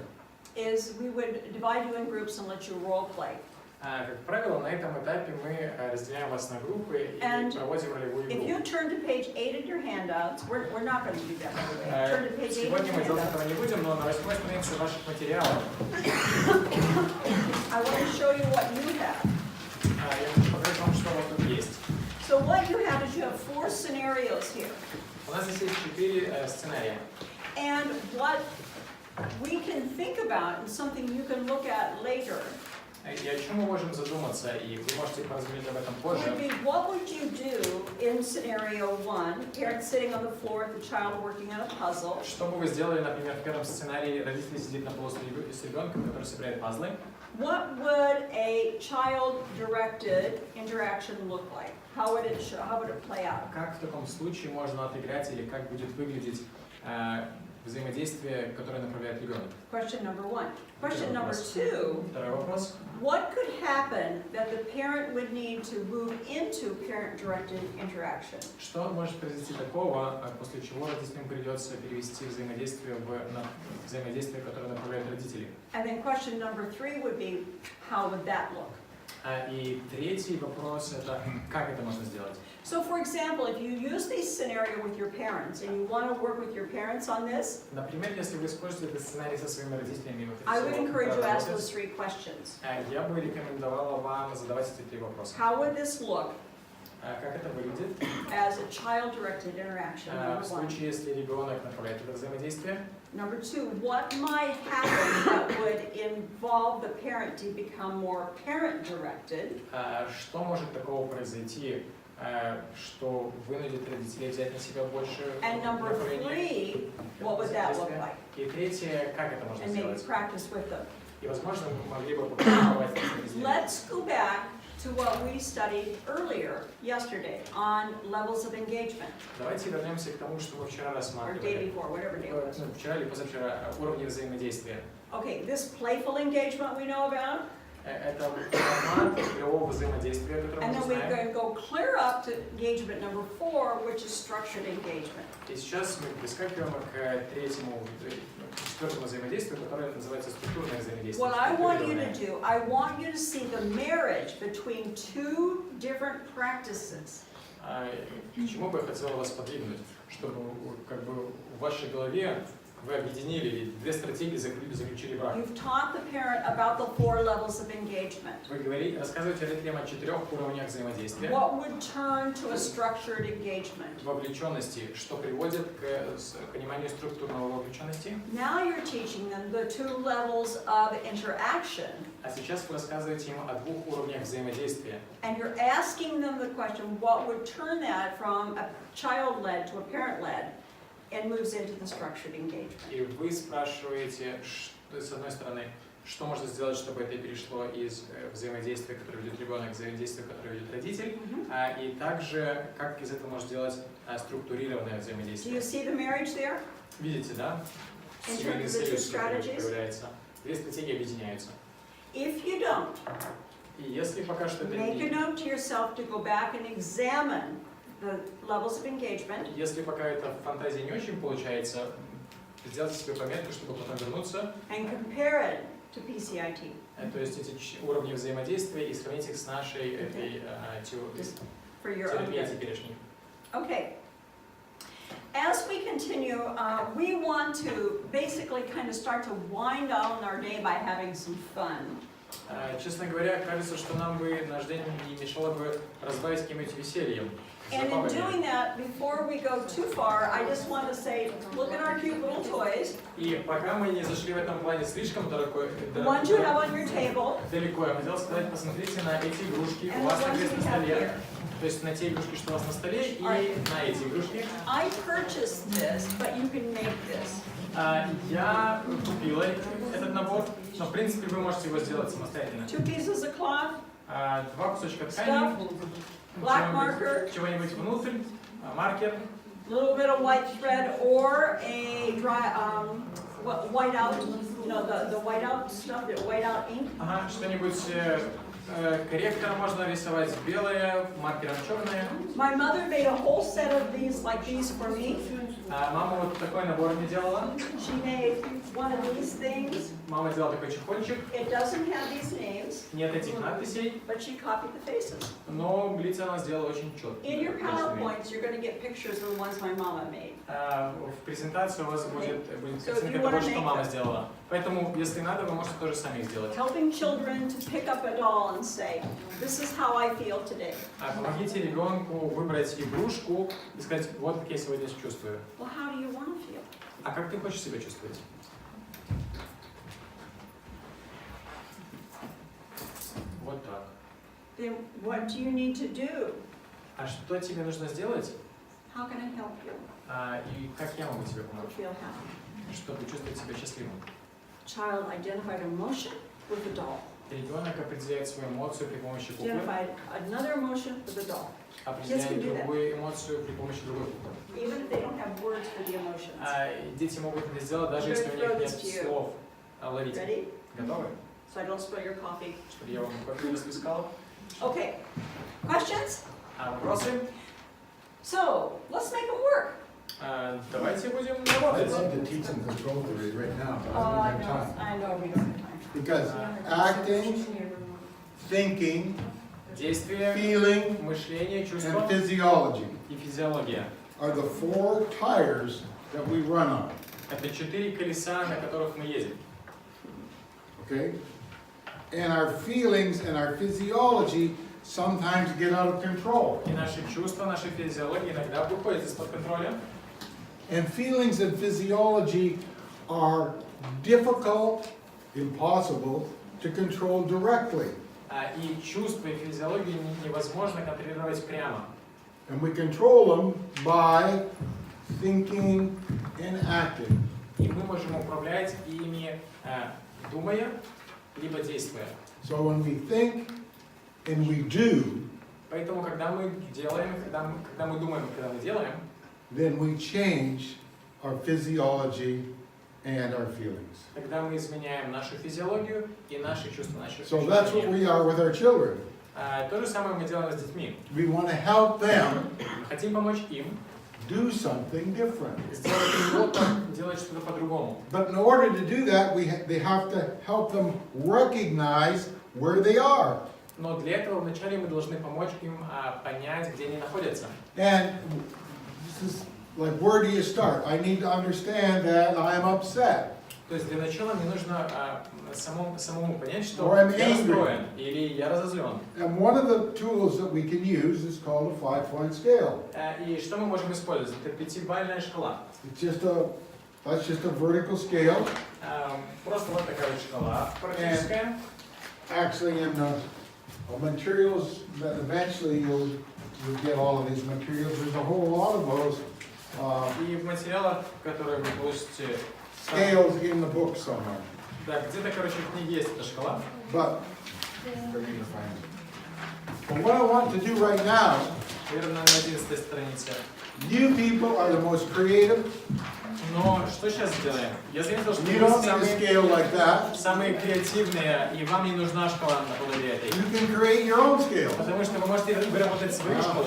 is we would divide you in groups and let you role play. Как правило, на этом этапе мы разделяем вас на группы и проводим ролевую If игру. you turn to page 8 in your handouts, we're not going to do that, by the way. Turn to page 8 in Сегодня your мы делать handouts. этого не будем, но на 8-й странице ваших материалов I want to show you what you have. я хочу показать вам, что у вас тут есть. So what you have is you have 4 scenarios here. У нас здесь есть 4 сценария. And what we can think about, and something you can look at later, И о чем мы можем задуматься, и вы можете поразмышлять об этом would позже. be what would you do in scenario 1, parents sitting on the floor, the child working on a puzzle. Что бы вы сделали, например, в первом сценарии, родители сидят на полу с ребенком, который собирает пазлы. What would a child-directed interaction look like? How would it show, how would it play out? Как в таком случае можно отыграть или как будет выглядеть взаимодействие, которое направляет ребенок? Question number 1. Question number 2. Второй вопрос. What could happen that the parent would need to move into parent-directed interaction? Что может произойти такого, после чего родителям придется перевести взаимодействие в взаимодействие, которое направляют родители? And then question number 3 would be, how would that look? И третий вопрос – это как это можно сделать? So for example, if you use this scenario with your parents and you want to work with your parents on this, Например, если вы используете этот сценарий со своими родителями, I would encourage you to ask работать, those 3 questions. я бы рекомендовала вам задавать эти 3 вопроса. How would this look Как это выглядит as a child-directed interaction, в number 1? случае, если ребенок направляет это взаимодействие? Number 2, what might happen that would involve the parent to become more parent-directed? Что может такого произойти, что вынудит родителей взять на себя больше And number направления? 3, what would that look like? И третье, как это можно And maybe сделать? practice with them. И, возможно, мы могли бы попробовать это сделать. Let's go back to what we studied earlier, yesterday, on levels of engagement, Давайте вернемся к тому, что мы вчера or day рассматривали. before, whatever day it was. Вчера или позавчера уровни взаимодействия. Okay, this playful engagement we know about, Это формат игрового взаимодействия, который and мы then we're знаем. going to go clear up to engagement number 4, which is structured engagement. И сейчас мы прискакиваем к третьему, четвертому взаимодействию, которое называется структурное взаимодействие. What I want you to do, I want you to see the marriage between 2 different practices. К чему бы я хотел вас подвигнуть, чтобы как бы в вашей голове вы объединили 2 стратегии, заключили брак. You've taught the parent about the 4 levels of engagement. Вы рассказываете родителям о 4 уровнях взаимодействия. What would turn to a structured engagement? Вовлеченности, что приводит к пониманию структурного вовлеченности. Now you're teaching them the 2 levels of interaction, А сейчас вы рассказываете им о 2 уровнях взаимодействия. and you're asking them the question, what would turn that from a child-led to a parent-led, and moves into the structured engagement. И вы спрашиваете, с одной стороны, что можно сделать, чтобы это перешло из взаимодействия, которое ведет ребенок, к взаимодействию, которое ведет родитель, и также как из этого можно сделать структурированное Do взаимодействие. you see the marriage there? Видите, да? In Семейный terms of the two союз, который strategies? появляется. Две стратегии объединяются. If you don't, И если пока что это make a не... note to yourself to go back and examine the levels of engagement. Если пока это в фантазии не очень получается, сделайте себе пометку, чтобы потом вернуться. And compare it to PCIT. То есть эти уровни взаимодействия и сравнить их с нашей этой For your own терапией good. теперешней. Okay. As we continue, we want to basically kind of start to wind down our day by having some fun. Честно говоря, кажется, что нам бы наш день не мешало бы разбавить каким-нибудь весельем. And in doing that, before we go too far, I just want to say, look at our cute little toys. И пока мы не зашли в этом плане слишком далеко, The ones you have on your table, я хотел сказать, посмотрите на эти игрушки and у вас the ones на we have столе. here. То есть на те игрушки, что у вас на столе, и на эти игрушки. I purchased this, but you can make this. Я купила этот набор, но в принципе вы можете его сделать самостоятельно. 2 pieces of cloth, Два кусочка ткани, black marker, чего-нибудь внутрь, маркер, a little bit of white thread, or a dry, white out, you know, the white out stuff, the white out ink. ага, что-нибудь корректором можно рисовать белое, маркером черное. My mother made a whole set of these like these for me. Мама вот такой набор мне делала. She made one of these things. Мама сделала такой чехольчик. It doesn't have these names, Нет этих надписей, but she copied the faces. но лица она сделала очень четко. In your PowerPoints, you're going to get pictures of the ones my mama made. В презентации у вас будет So if картинка you того, wanna что make мама them. сделала. Поэтому, если надо, вы можете тоже сами их сделать. Helping children to pick up a doll and say, this is how I feel today. Помогите ребенку выбрать игрушку и сказать, вот как я сегодня чувствую. Well, how do you want to feel? А как ты хочешь себя чувствовать? Вот так. Then what do you need to do? А что тебе нужно сделать? How can I help you И как я могу тебе to помочь, feel happy? чтобы чувствовать себя счастливым? Child identified emotion with the doll. Ребенок определяет свою эмоцию при помощи куклы, Identified another emotion with the doll. определяет can do that. другую эмоцию при помощи другой куклы. Even if they don't have words for the emotions. Дети могут это сделать, даже I'm если gonna у них throw нет this to you. слов. Ловите. Ready? Готовы? So I don't spill your coffee. Чтобы я вам кофе не расплескал. Okay. Questions? Вопросы? So, let's make them work. Давайте будем I'd работать. love to teach them control theory right now, but Oh, I I don't know, have time. I know we don't have time. Because acting, thinking, Действие, feeling, мышление, чувство and physiology и физиология. are the 4 tires that we run on. Это 4 колеса, на которых мы едем. Okay? And our feelings and our physiology sometimes get out of control. И наши чувства, наша физиология иногда выходят из-под контроля. And feelings and physiology are difficult, impossible to control directly. И чувства и физиологию невозможно контролировать прямо. And we control them by thinking and acting. И мы можем управлять ими, думая, либо действуя. So when we think and we do, Поэтому, когда мы делаем, когда мы думаем, когда мы делаем, then we change our physiology and our feelings. тогда мы изменяем нашу физиологию и наши чувства, наши So that's what ощущения. we are with our children. То же самое мы делаем с детьми. We want to help them Хотим помочь им do something different. сделать что-то, делать что-то по-другому. But in order to do that, they have to help them recognize where they are. Но для этого вначале мы должны помочь им понять, где они находятся. And this is like, where do you start? I need to understand that I am upset. То есть для начала мне нужно самому понять, что Or I'm я angry. расстроен или я разозлен. And one of the tools that we can use is called a 5-point scale. И что мы можем использовать? Это 5-бальная шкала. That's just a vertical scale. Просто вот такая вот шкала практическая. Actually, in the materials, that eventually you'll get all of these materials. There's a whole lot of those И в материалах, которые вы получите, scales in the book somewhere. Да, где-то, короче, в книге есть эта шкала. But what I want to do right now, Наверное, на 11 странице. you people are the most creative. Но что сейчас сделаем? Я заметил, что You вы don't need a scale like that. самые креативные, и вам не нужна шкала наподобие этой. You can create your own scale. Потому что вы можете выработать свою шкалу.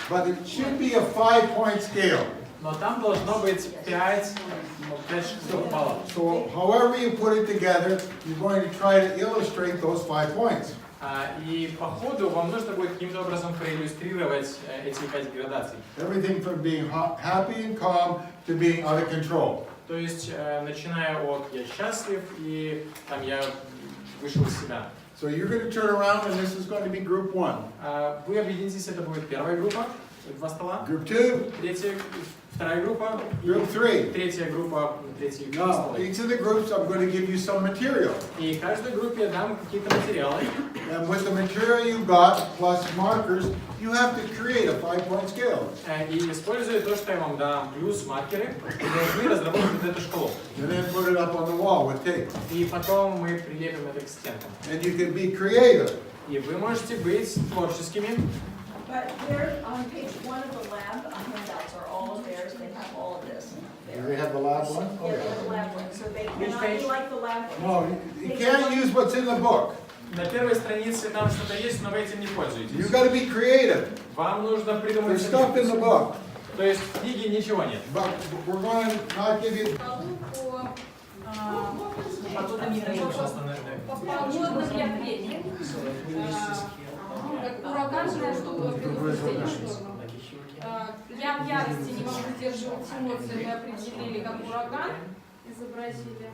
But it should be a 5-point scale. Но там должно быть 5 баллов. So however you put it together, you're going to try to illustrate those 5 points. И по ходу вам нужно будет каким-то образом проиллюстрировать эти 5 градаций. Everything from being happy and calm to being out of control. То есть, начиная от «я счастлив» и там «я вышел из себя». So you're going to turn around and this is going to be group 1. Вы объединитесь, это будет первая группа, 2 стола. Group 2. Вторая группа. Group 3. Третья группа, третий Now, стол. each of the groups I'm going to give you some material. И каждой группе я дам какие-то материалы. And with the material you got, plus markers, you have to create a 5-point scale. И используя то, что я вам дам, плюс маркеры, вы должны разработать вот эту шкалу. And then put it up on the wall with tape. И потом мы прилепим это к стенкам. And you can be creative. И вы можете быть творческими. But there, on page 1 of the lab handouts are all of theirs, they have all of this. Do they have the lab one? Yeah, they have the lab one, so they cannot be like the lab one. No, you can't use what's in the book. На первой странице там что-то есть, но вы этим не You пользуетесь. got to be creative. Вам нужно придумать... There's stuff in the book, То есть в книге ничего нет. but we're going to not give you. По погодным явлениям. Как ураганная штука предупреждение шторма. Я в ярости не могу сдерживать эмоции, мы определили как ураган, изобразили.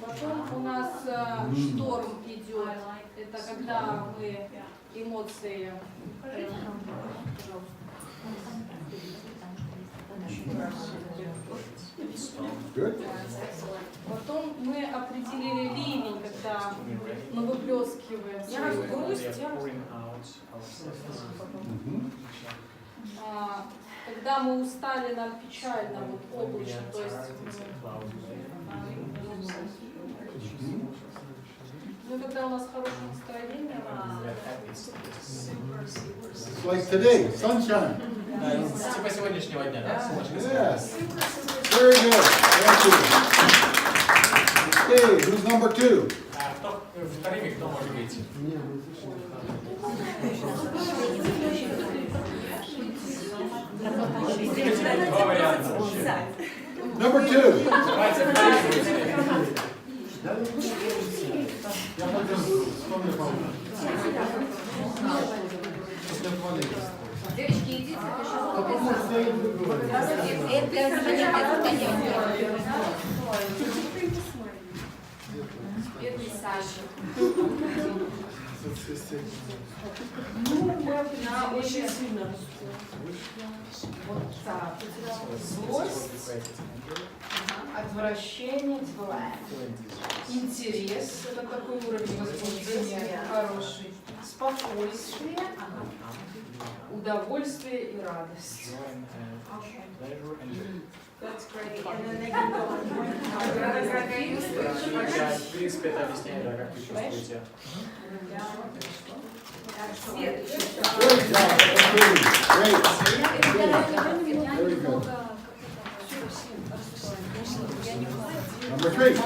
Потом у нас шторм идет. Это когда мы эмоции. Good. Потом мы определили ливень, когда мы выплескиваем. Когда мы устали, нам печально, вот облачно, то есть ну, когда у нас хорошее настроение, Like today, sunshine. Типа сегодняшнего дня, да? Yes. Very good. Thank you. Okay, who's number 2? Вторыми кто может выйти? Два варианта вообще. Number 2. Давайте вторыми. Девочки, идите, бедный Саша. Она очень сильно вот так. Злость, отвращение, интерес, это такой уровень возбуждения хороший, спокойствие, удовольствие и радость. That's great, and then they can go on point. В принципе, это объясняет, да, как вы чувствуете. Great job. Great. Very good. Number 3.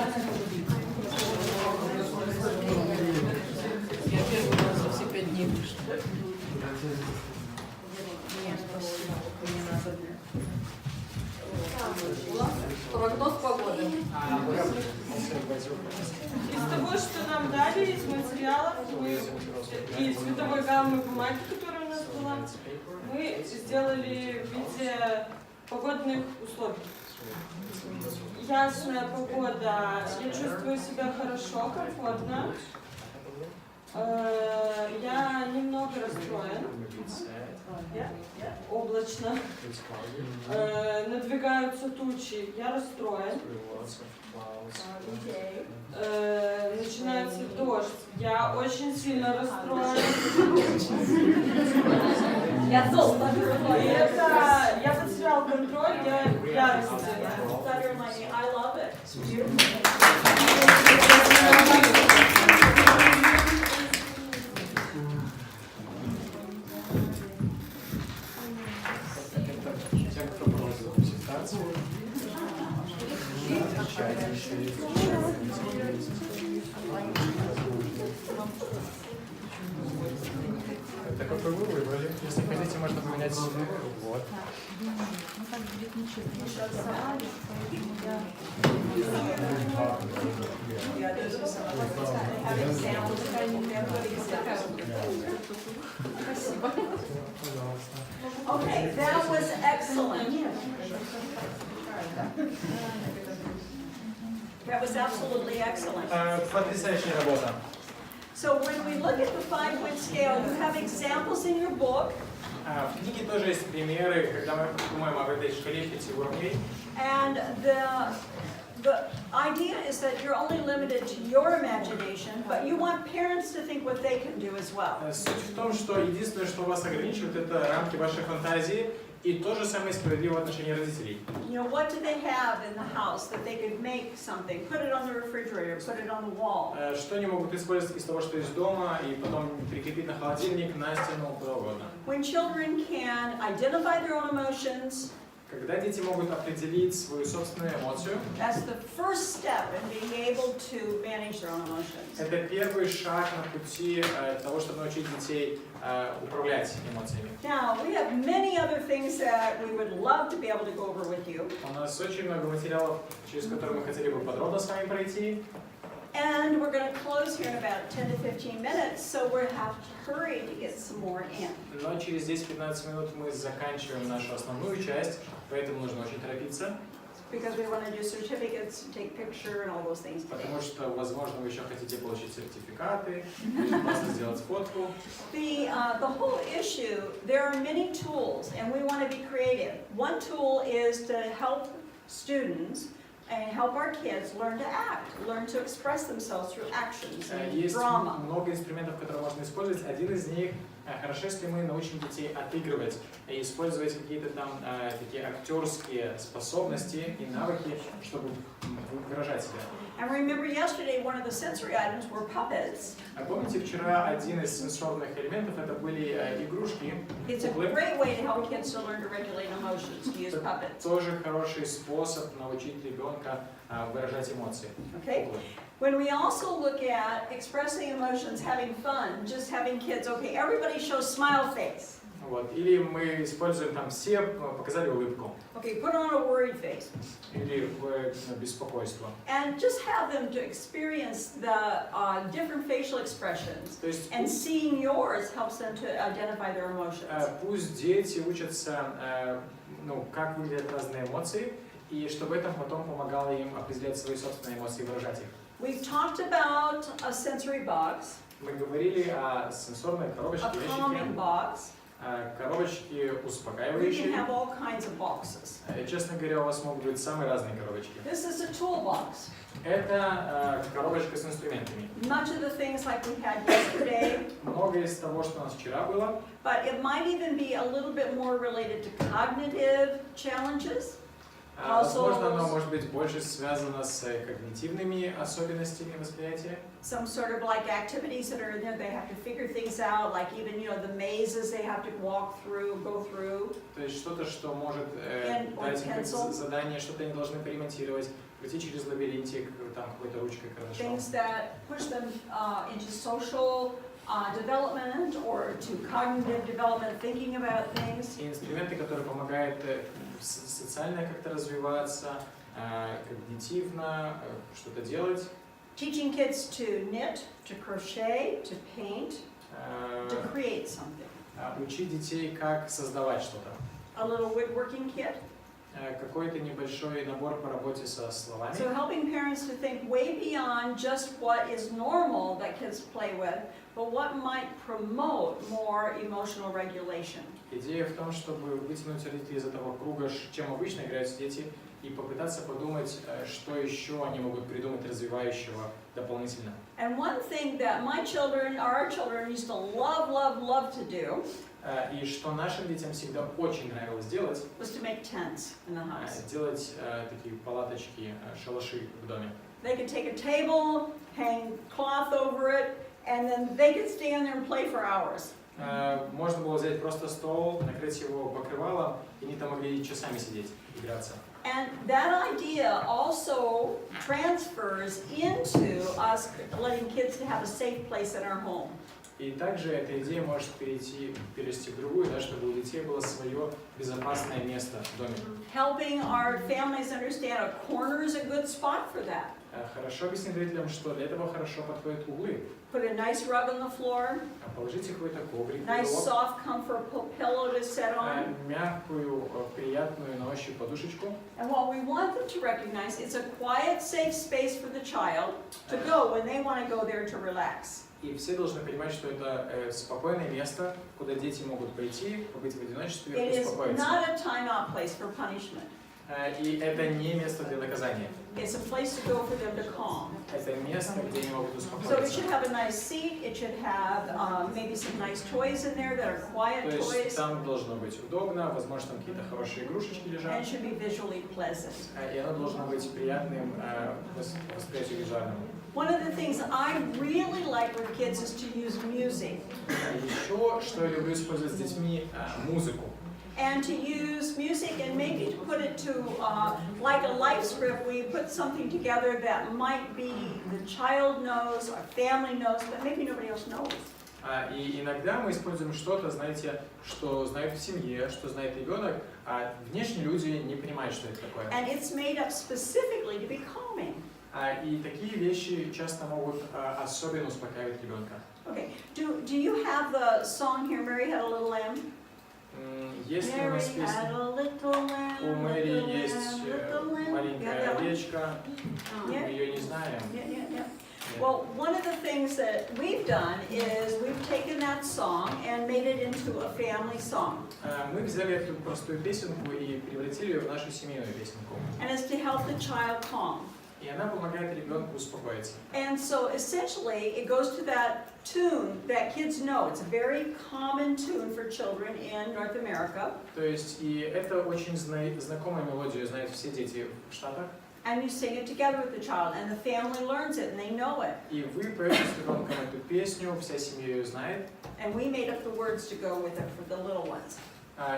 прогноз погоды. Из того, что нам дали, из материалов, и цветовой гаммы бумаги, которая у нас была, мы сделали в виде погодных условий. Ясная погода, я чувствую себя хорошо, комфортно. Я немного расстроен. Облачно. Надвигаются тучи, я расстроен. Начинается дождь, я очень сильно расстроен. Я зол. Самоконтроль для ярости. I love it. It's beautiful. Тем, кто проводил презентацию, это какой вы выбрали? Если хотите, можно поменять. Вот. Okay, that was excellent. That was absolutely excellent. Потрясающая работа. So when we look at the 5-point scale, you have examples in your book. В книге тоже есть примеры, когда мы думаем об этой шкале 5 уровней. And the idea is that you're only limited to your imagination, but you want parents to think what they can do as well. Суть в том, что единственное, что вас ограничивает, это рамки вашей фантазии, и то же самое справедливо в отношении родителей. You know, what do they have in the house that they could make something, put it on the refrigerator, put it on the wall? Что они могут использовать из того, что есть дома, и потом прикрепить на холодильник, на стену, куда угодно. When children can identify their own emotions, Когда дети могут определить свою собственную эмоцию, that's the first step in being able to manage their own emotions. это первый шаг на пути того, чтобы научить детей управлять эмоциями. Now, we have many other things that we would love to be able to go over with you. У нас очень много материалов, через которые мы хотели бы подробно с вами пройти. And we're going to close here in about 10 to 15 minutes, so we'll have to hurry to get some more in. Но через 10-15 минут мы заканчиваем нашу основную часть, поэтому нужно очень торопиться. Because we want to do certificates, take picture, and all those things today. Потому что, возможно, вы еще хотите получить сертификаты, или просто сделать фотку. The whole issue, there are many tools, and we want to be creative. One tool is to help students and help our kids learn to act, learn to express themselves through actions and Есть drama. много инструментов, которые можно использовать. Один из них, хорошо, если мы научим детей отыгрывать и использовать какие-то там такие актерские способности и навыки, чтобы выражать себя. And remember yesterday, one of the sensory items were puppets. Помните, вчера один из сенсорных элементов это были игрушки. It's a great way to help kids to learn to regulate emotions, to use puppets. Тоже хороший способ научить ребенка выражать эмоции. Okay? When we also look at expressing emotions, having fun, just having kids, okay, everybody shows smile face. Вот. Или мы используем там все, показали улыбку. Okay, put on a worried face. Или беспокойство. And just have them to experience the different facial expressions. То есть And seeing yours helps them to identify their emotions. Пусть дети учатся, как выглядят разные эмоции, и чтобы это потом помогало им определять свои собственные эмоции и выражать их. We've talked about a sensory box, Мы говорили о сенсорной коробочке, a calming box. коробочки We can успокаивающие. have all kinds of boxes. Честно говоря, у вас могут быть самые разные коробочки. This is a toolbox. Это коробочка с инструментами. Much of the things like we had yesterday, Много из того, что у нас вчера было, but it might even be a little bit more related to cognitive challenges. возможно, оно может быть больше связано с когнитивными особенностями восприятия. Some sort of like activities that are in there, they have to figure things out, like even, the mazes they have to walk through, go through. То есть что-то, что может дать им задание, что-то они должны поремонтировать, пройти через лабиринтик, там какой-то ручкой, карандашом. Things that push them into social development or to cognitive development, thinking about things. И инструменты, которые помогают социально как-то развиваться, когнитивно что-то делать. Teaching kids to knit, to crochet, to paint, to create something. Учить детей, как создавать что-то. A little woodworking kit. Какой-то небольшой набор по работе со словами. So helping parents to think way beyond just what is normal that kids play with, but what might promote more emotional regulation. Идея в том, чтобы вытянуть родителей из этого круга, чем обычно играют дети, и попытаться подумать, что еще они могут придумать развивающего дополнительно. And one thing that my children, our children, used to love to do И что нашим детям всегда очень нравилось делать, was to make tents in the house. делать такие палаточки, шалаши в доме. They could take a table, hang cloth over it, and then they could stand there and play for hours. Можно было взять просто стол, накрыть его покрывалом, и они там могли часами сидеть, играться. And that idea also transfers into us letting kids to have a safe place in our home. И также эта идея может перейти в другую, да, чтобы у детей было свое безопасное место в доме. Helping our families understand a corner is a good spot for that. Хорошо объяснить родителям, что для этого хорошо подходят углы. Put a nice rug on the floor, Положите какой-то коврик, nice soft comfort pillow to sit on. мягкую, приятную на ощупь подушечку. And what we want them to recognize is a quiet, safe space for the child to go when they want to go there to relax. И все должны понимать, что это спокойное место, куда дети могут пойти, побыть в одиночестве It и is успокоиться. not a time-out place for punishment. И это не место для наказания. It's a place to go for them to calm. Это место, где они могут So it успокоиться. should have a nice seat, it should have maybe some nice toys in there that are quiet То есть toys, там должно быть удобно, возможно, там какие-то хорошие игрушечки and лежат. it should be visually pleasant. И оно должно быть приятным восприятию визуальному. One of the things I really like with kids is to use music. Еще, что я люблю использовать с детьми, музыку. And to use music and maybe to put it to, like a life script, where you put something together that might be the child knows, or family knows, but maybe nobody else knows. И иногда мы используем что-то, знаете, что знают в семье, что знает ребенок, а внешние люди не понимают, что это такое. And it's made up specifically to be calming. И такие вещи часто могут особенно успокаивать ребенка. Okay, do you have the song here, Mary Had a Little Lamb? Если у Mary нас had песня, a little lamb, у Мэри little есть lamb, little lamb. маленькая Yeah, that one? овечка, мы Yeah. ее не знаем. Yeah. Well, one of the things that we've done is we've taken that song and made it into a family song. Мы взяли эту простую песенку и превратили ее в нашу семейную песенку. And it's to help the child calm. И она помогает ребенку успокоиться. And so essentially it goes to that tune that kids know. It's a very common tune for children in North America. То есть, и это очень знакомая мелодия, знают все дети в Штатах. And you sing it together with the child, and the family learns it, and they know it. И вы поете с ребенком эту песню, вся семья ее знает. And we made up the words to go with it for the little ones.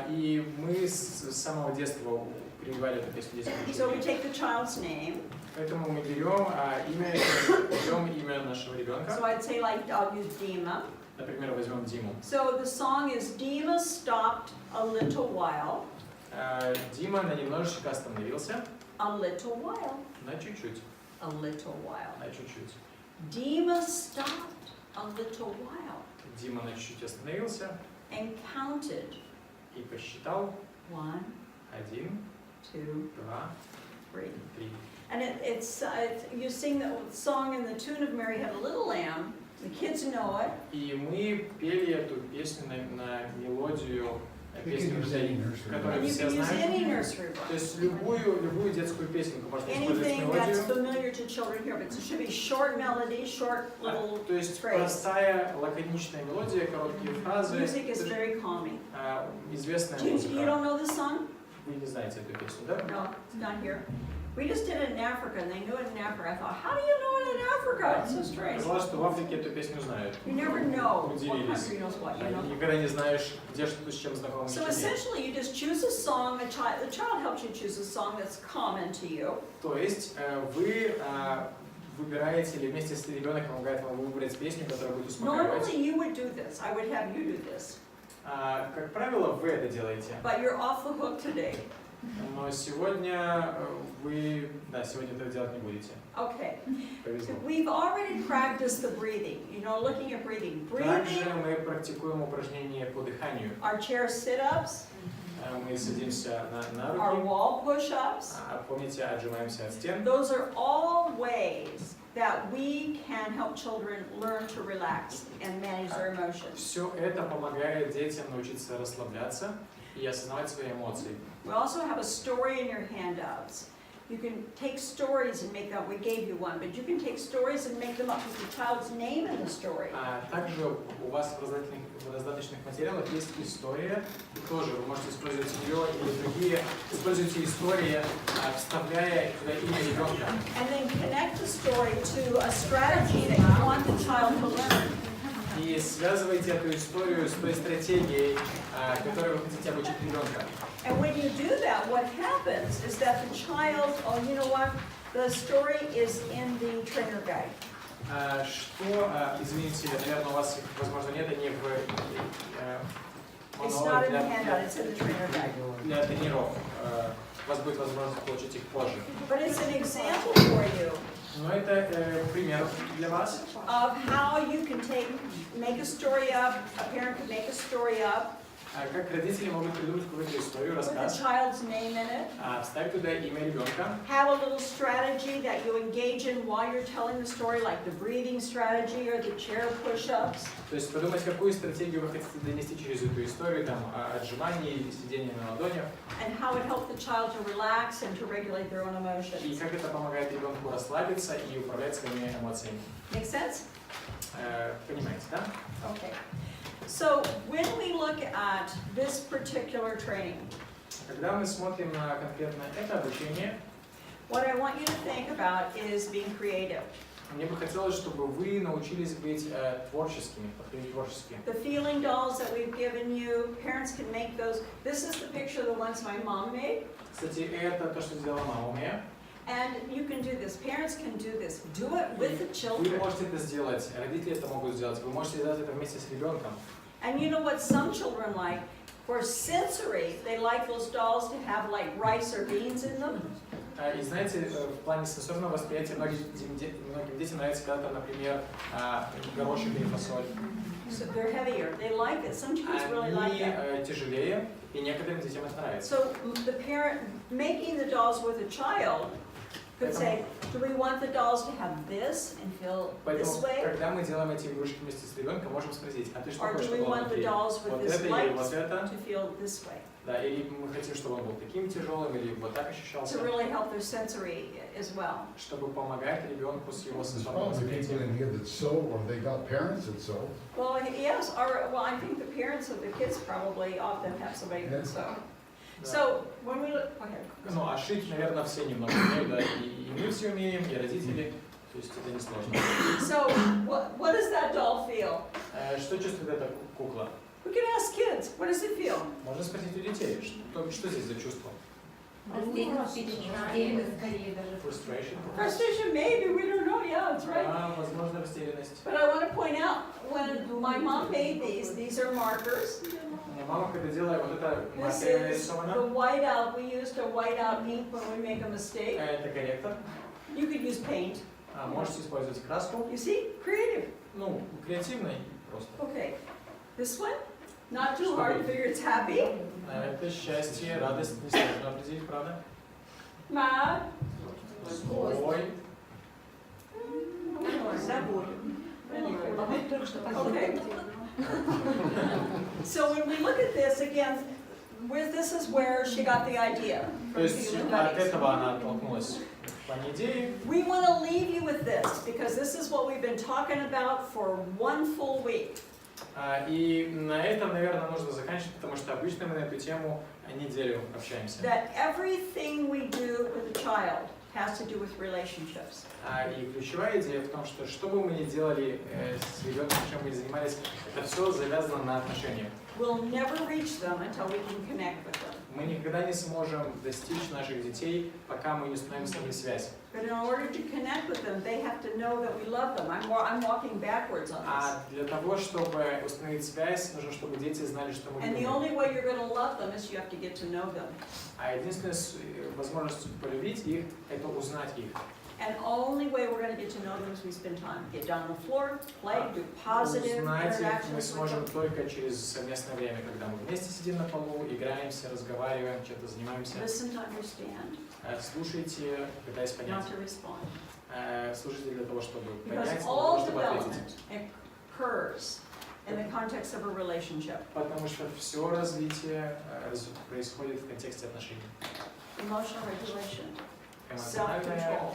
И мы с самого детства перевели эту песню детям. So we take the child's name. Поэтому мы берем имя нашего ребенка. So I'd say, like, I'll use Dima. Например, возьмем Диму. So the song is Dima stopped a little while. Дима на немножечко остановился. A little while. На чуть-чуть. A little while. На чуть-чуть. Dima stopped a little while Дима на чуть-чуть остановился and counted. и посчитал. 1, 1, 2, 2, 3. 3. And it's you sing the song in the tune of Mary Had a Little Lamb. The kids know it. И мы пели эту песню на мелодию, песню, которую And you все can use знают. any nursery То rhyme. есть любую детскую песенку можно использовать Anything that's мелодию. familiar to children here, but it should be short melody, short little То есть phrase. простая, лаконичная мелодия, короткие фразы. Music is very calming. Известная You музыка. don't know this song? Вы не знаете эту песню, да? No, it's not here. We just did it in Africa, and they knew it in Africa. I thought, how do you know it in Africa? It's so strange. Казалось, что в Африке эту песню знают. You never know what Удивились. country knows what, you know. Никогда не знаешь, где что с чем знакомо. So essentially, you just choose a song. The child helps you choose a song that's common to you. То есть вы выбираете или вместе с ребенком помогает вам выбрать песню, которая будет успокаивать. Normally, you would do this. I would have you do this. Как правило, вы это делаете. But you're off the hook today. Но сегодня вы, сегодня этого делать не будете. Okay. Повезло. We've already practiced the breathing. You know, looking at breathing. Также Breathing. мы практикуем упражнения по дыханию. Our chair sit-ups. Мы садимся на Our руки. wall push-ups. Помните, отжимаемся от стен. Those are all ways that we can help children learn to relax and manage their emotions. Все это помогает детям научиться расслабляться и осознавать свои эмоции. We also have a story in your handouts. You can take stories and make them, we gave you one, but you can take stories and make them up with the child's name in the story. Также у вас в раздаточных материалах есть история, и тоже вы можете использовать ее или другие. Используйте истории, вставляя туда имя ребенка. And then connect the story to a strategy that you want the child to learn. И связывайте эту историю с той стратегией, которой вы хотите обучить ребенка. And when you do that, what happens is that the child, oh, you know what? The story is in the trainer guide. Извините, наверное, у вас, возможно, нет, они в It's not in the handout, it's in the trainer guide. Для тренеров. У вас будет возможность получить их позже. But it's an example for you. Но это пример для вас. Of how you can make a story up, a parent can make a story up. Как родители могут придумать какую-то историю, Put the рассказ, child's name in it. вставить туда имя ребенка. Have a little strategy that you engage in while you're telling the story, like the breathing strategy or the chair push-ups. То есть подумать, какую стратегию вы хотите донести через эту историю, там, отжимания или сидения на ладонях. And how it helped the child to relax and to regulate their own И emotions. как это помогает ребенку расслабиться и управлять своими эмоциями. Make sense? Понимаете, да? Okay. So when we look at this particular training, Когда мы смотрим на конкретно это обучение, what I want you to think about is being creative. мне бы хотелось, чтобы вы научились быть творческими, подходить творчески. The feeling dolls that we've given you, parents can make those. This is the picture of the ones my mom made. Кстати, это то, что сделала мама моя. And you can do this. Parents can do this. Do it with the Вы children. можете это сделать, родители это могут сделать, вы можете сделать это вместе с ребенком. And you know what some children like? For sensory, they like those dolls to have like rice or beans in them. И знаете, в плане сенсорного восприятия многим детям нравится, когда там, например, горошек или фасоль. So they're heavier. They like it. Some kids really like that. Они тяжелее, и некоторым детям это нравится. So the parent making the dolls with a child could say, do we want the dolls to have this and feel this Поэтому, way? когда мы делаем эти игрушки вместе с ребенком, можем спросить, а ты что Or хочешь, do we чтобы он want the был dolls with вот this это или light вот это? to feel this way? Да, или мы хотим, чтобы он был таким тяжелым, или вот так ощущался, To really help their sensory as well. чтобы помогать ребенку с его There's сенсорным probably people восприятием. in here that sew, or they got parents that sew. Well, yes, well, I think the parents of the kids probably often have somebody that sew. Да. So when we look, go ahead. Ну, а шить, наверное, все немного умеют, да, и мы все умеем, и родители, то есть это несложно. So what does that doll feel? Что чувствует эта кукла? We can ask kids, what does it feel? Можно спросить у детей, что здесь за чувство? Frustration? Frustration, maybe, we don't know, yeah, that's right. Возможно, растерянность. But I want to point out, when my mom made these are markers. Мама, когда делала вот это This маркером is the нарисовано, whiteout, we used a whiteout ink when we make a mistake. это корректор. You could use paint. Можете использовать краску. You see, creative. Ну, креативный просто. Okay, this one, not too hard to figure it's happy. Это счастье, радость, несложно определить, правда? Mad. Злой. Okay. So when we look at this again, this is where she got the idea. То есть от этого она оттолкнулась в плане идеи. We want to leave you with this because this is what we've been talking about for one full week. И на этом, наверное, нужно заканчивать, потому что обычно мы на эту тему неделю общаемся. That everything we do with a child has to do with relationships. И ключевая идея в том, что бы мы ни делали с ребенком, чем бы ни занимались, это все завязано на отношениях. We'll never reach them until we can connect with them. Мы никогда не сможем достичь наших детей, пока мы не установим с ними связь. But in order to connect with them, they have to know that we love them. I'm walking backwards on this. А для того, чтобы установить связь, нужно, чтобы дети знали, что мы And the любим. only way you're going to love them is you have to get to know them. А единственная возможность полюбить их – это узнать их. And only way we're going to get to know them is we spend time. Get down on the floor, play, do positive Узнать их мы interactions with сможем them. только через совместное время, когда мы вместе сидим на полу, играемся, разговариваем, что-то занимаемся. Listen to understand, Слушайте, пытаясь понять. not to respond. Слушайте для того, чтобы Because понять, для all того, чтобы ответить. development occurs in the context of a relationship. Потому что все развитие происходит в контексте отношений. Emotional regulation, Эмоциональное self-control,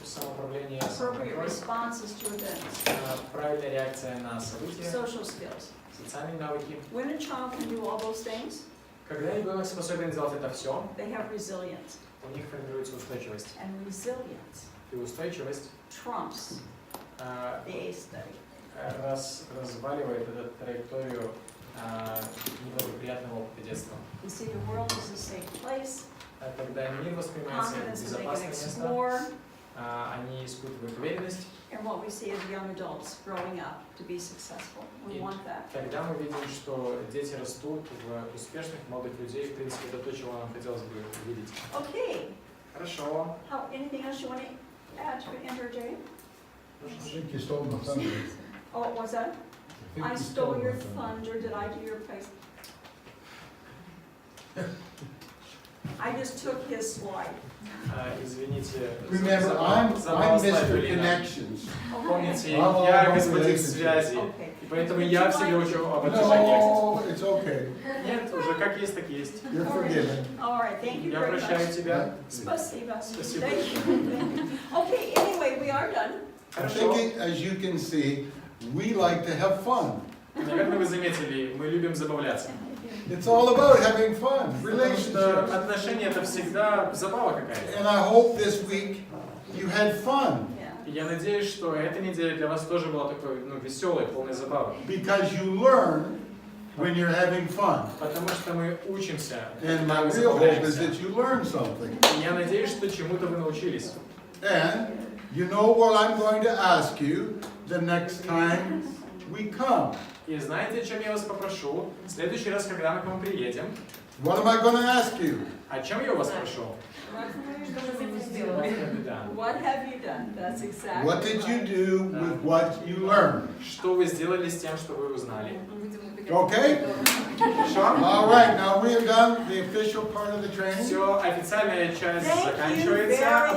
самоуправление, appropriate самоконтроль, responses to events, правильная реакция на события, social skills. социальные навыки. When a child can do all those things, Когда ребенок способен делать это все, they have resilience. у них формируется устойчивость. And resilience И устойчивость trumps the A study. разваливает эту траекторию неблагоприятного опыта детства. You see, the world is a safe place, Когда мир воспринимается как confidence that they can безопасное место, explore, они испытывают уверенность, and what we see as young adults growing up to be successful. We want that. тогда мы видим, что дети растут в успешных молодых людей. В принципе, это то, чего нам хотелось бы увидеть. Okay. Хорошо. Anything else you want to add to enter, Jay? I think you stole my thunder. Oh, what was that? think I you stole your my thunder. thunder. Did I do your place? I just took his slide. Извините. Remember, I'm Mr. Connections. Помните, I'm я all господин relationship. связи, Okay. и поэтому я всегда учу об отношениях. No, it's okay. Нет, уже как есть, так есть. You're forgiven. All right. Thank you Я very прощаю much. тебя. Спасибо. Спасибо. Thank you. Okay. Anyway, we are done. I Хорошо. think, as you can see, we like to have fun. Наверное, вы заметили, мы любим забавляться. It's all about having fun, Потому что relationships. отношения это всегда забава какая-то. And I hope this week you had fun Yeah. И я надеюсь, что эта неделя для вас тоже была такой, веселой, полной забавы. because you learn when you're having fun. Потому что мы учимся. And когда my мы real hope is забавляемся. that you learn something. И я надеюсь, что чему-то вы научились. And you know what I'm going to ask you the next time we come. И знаете, о чем я вас попрошу? В следующий раз, когда мы к вам приедем, What am I going to ask you? о чем я вас прошу? What have you done? That's exactly. What did you do with what you learned? Что вы сделали с тем, что вы узнали? Okay? Хорошо? All right, now we have done the official part of the training. Все, официальная часть Thank you заканчивается. very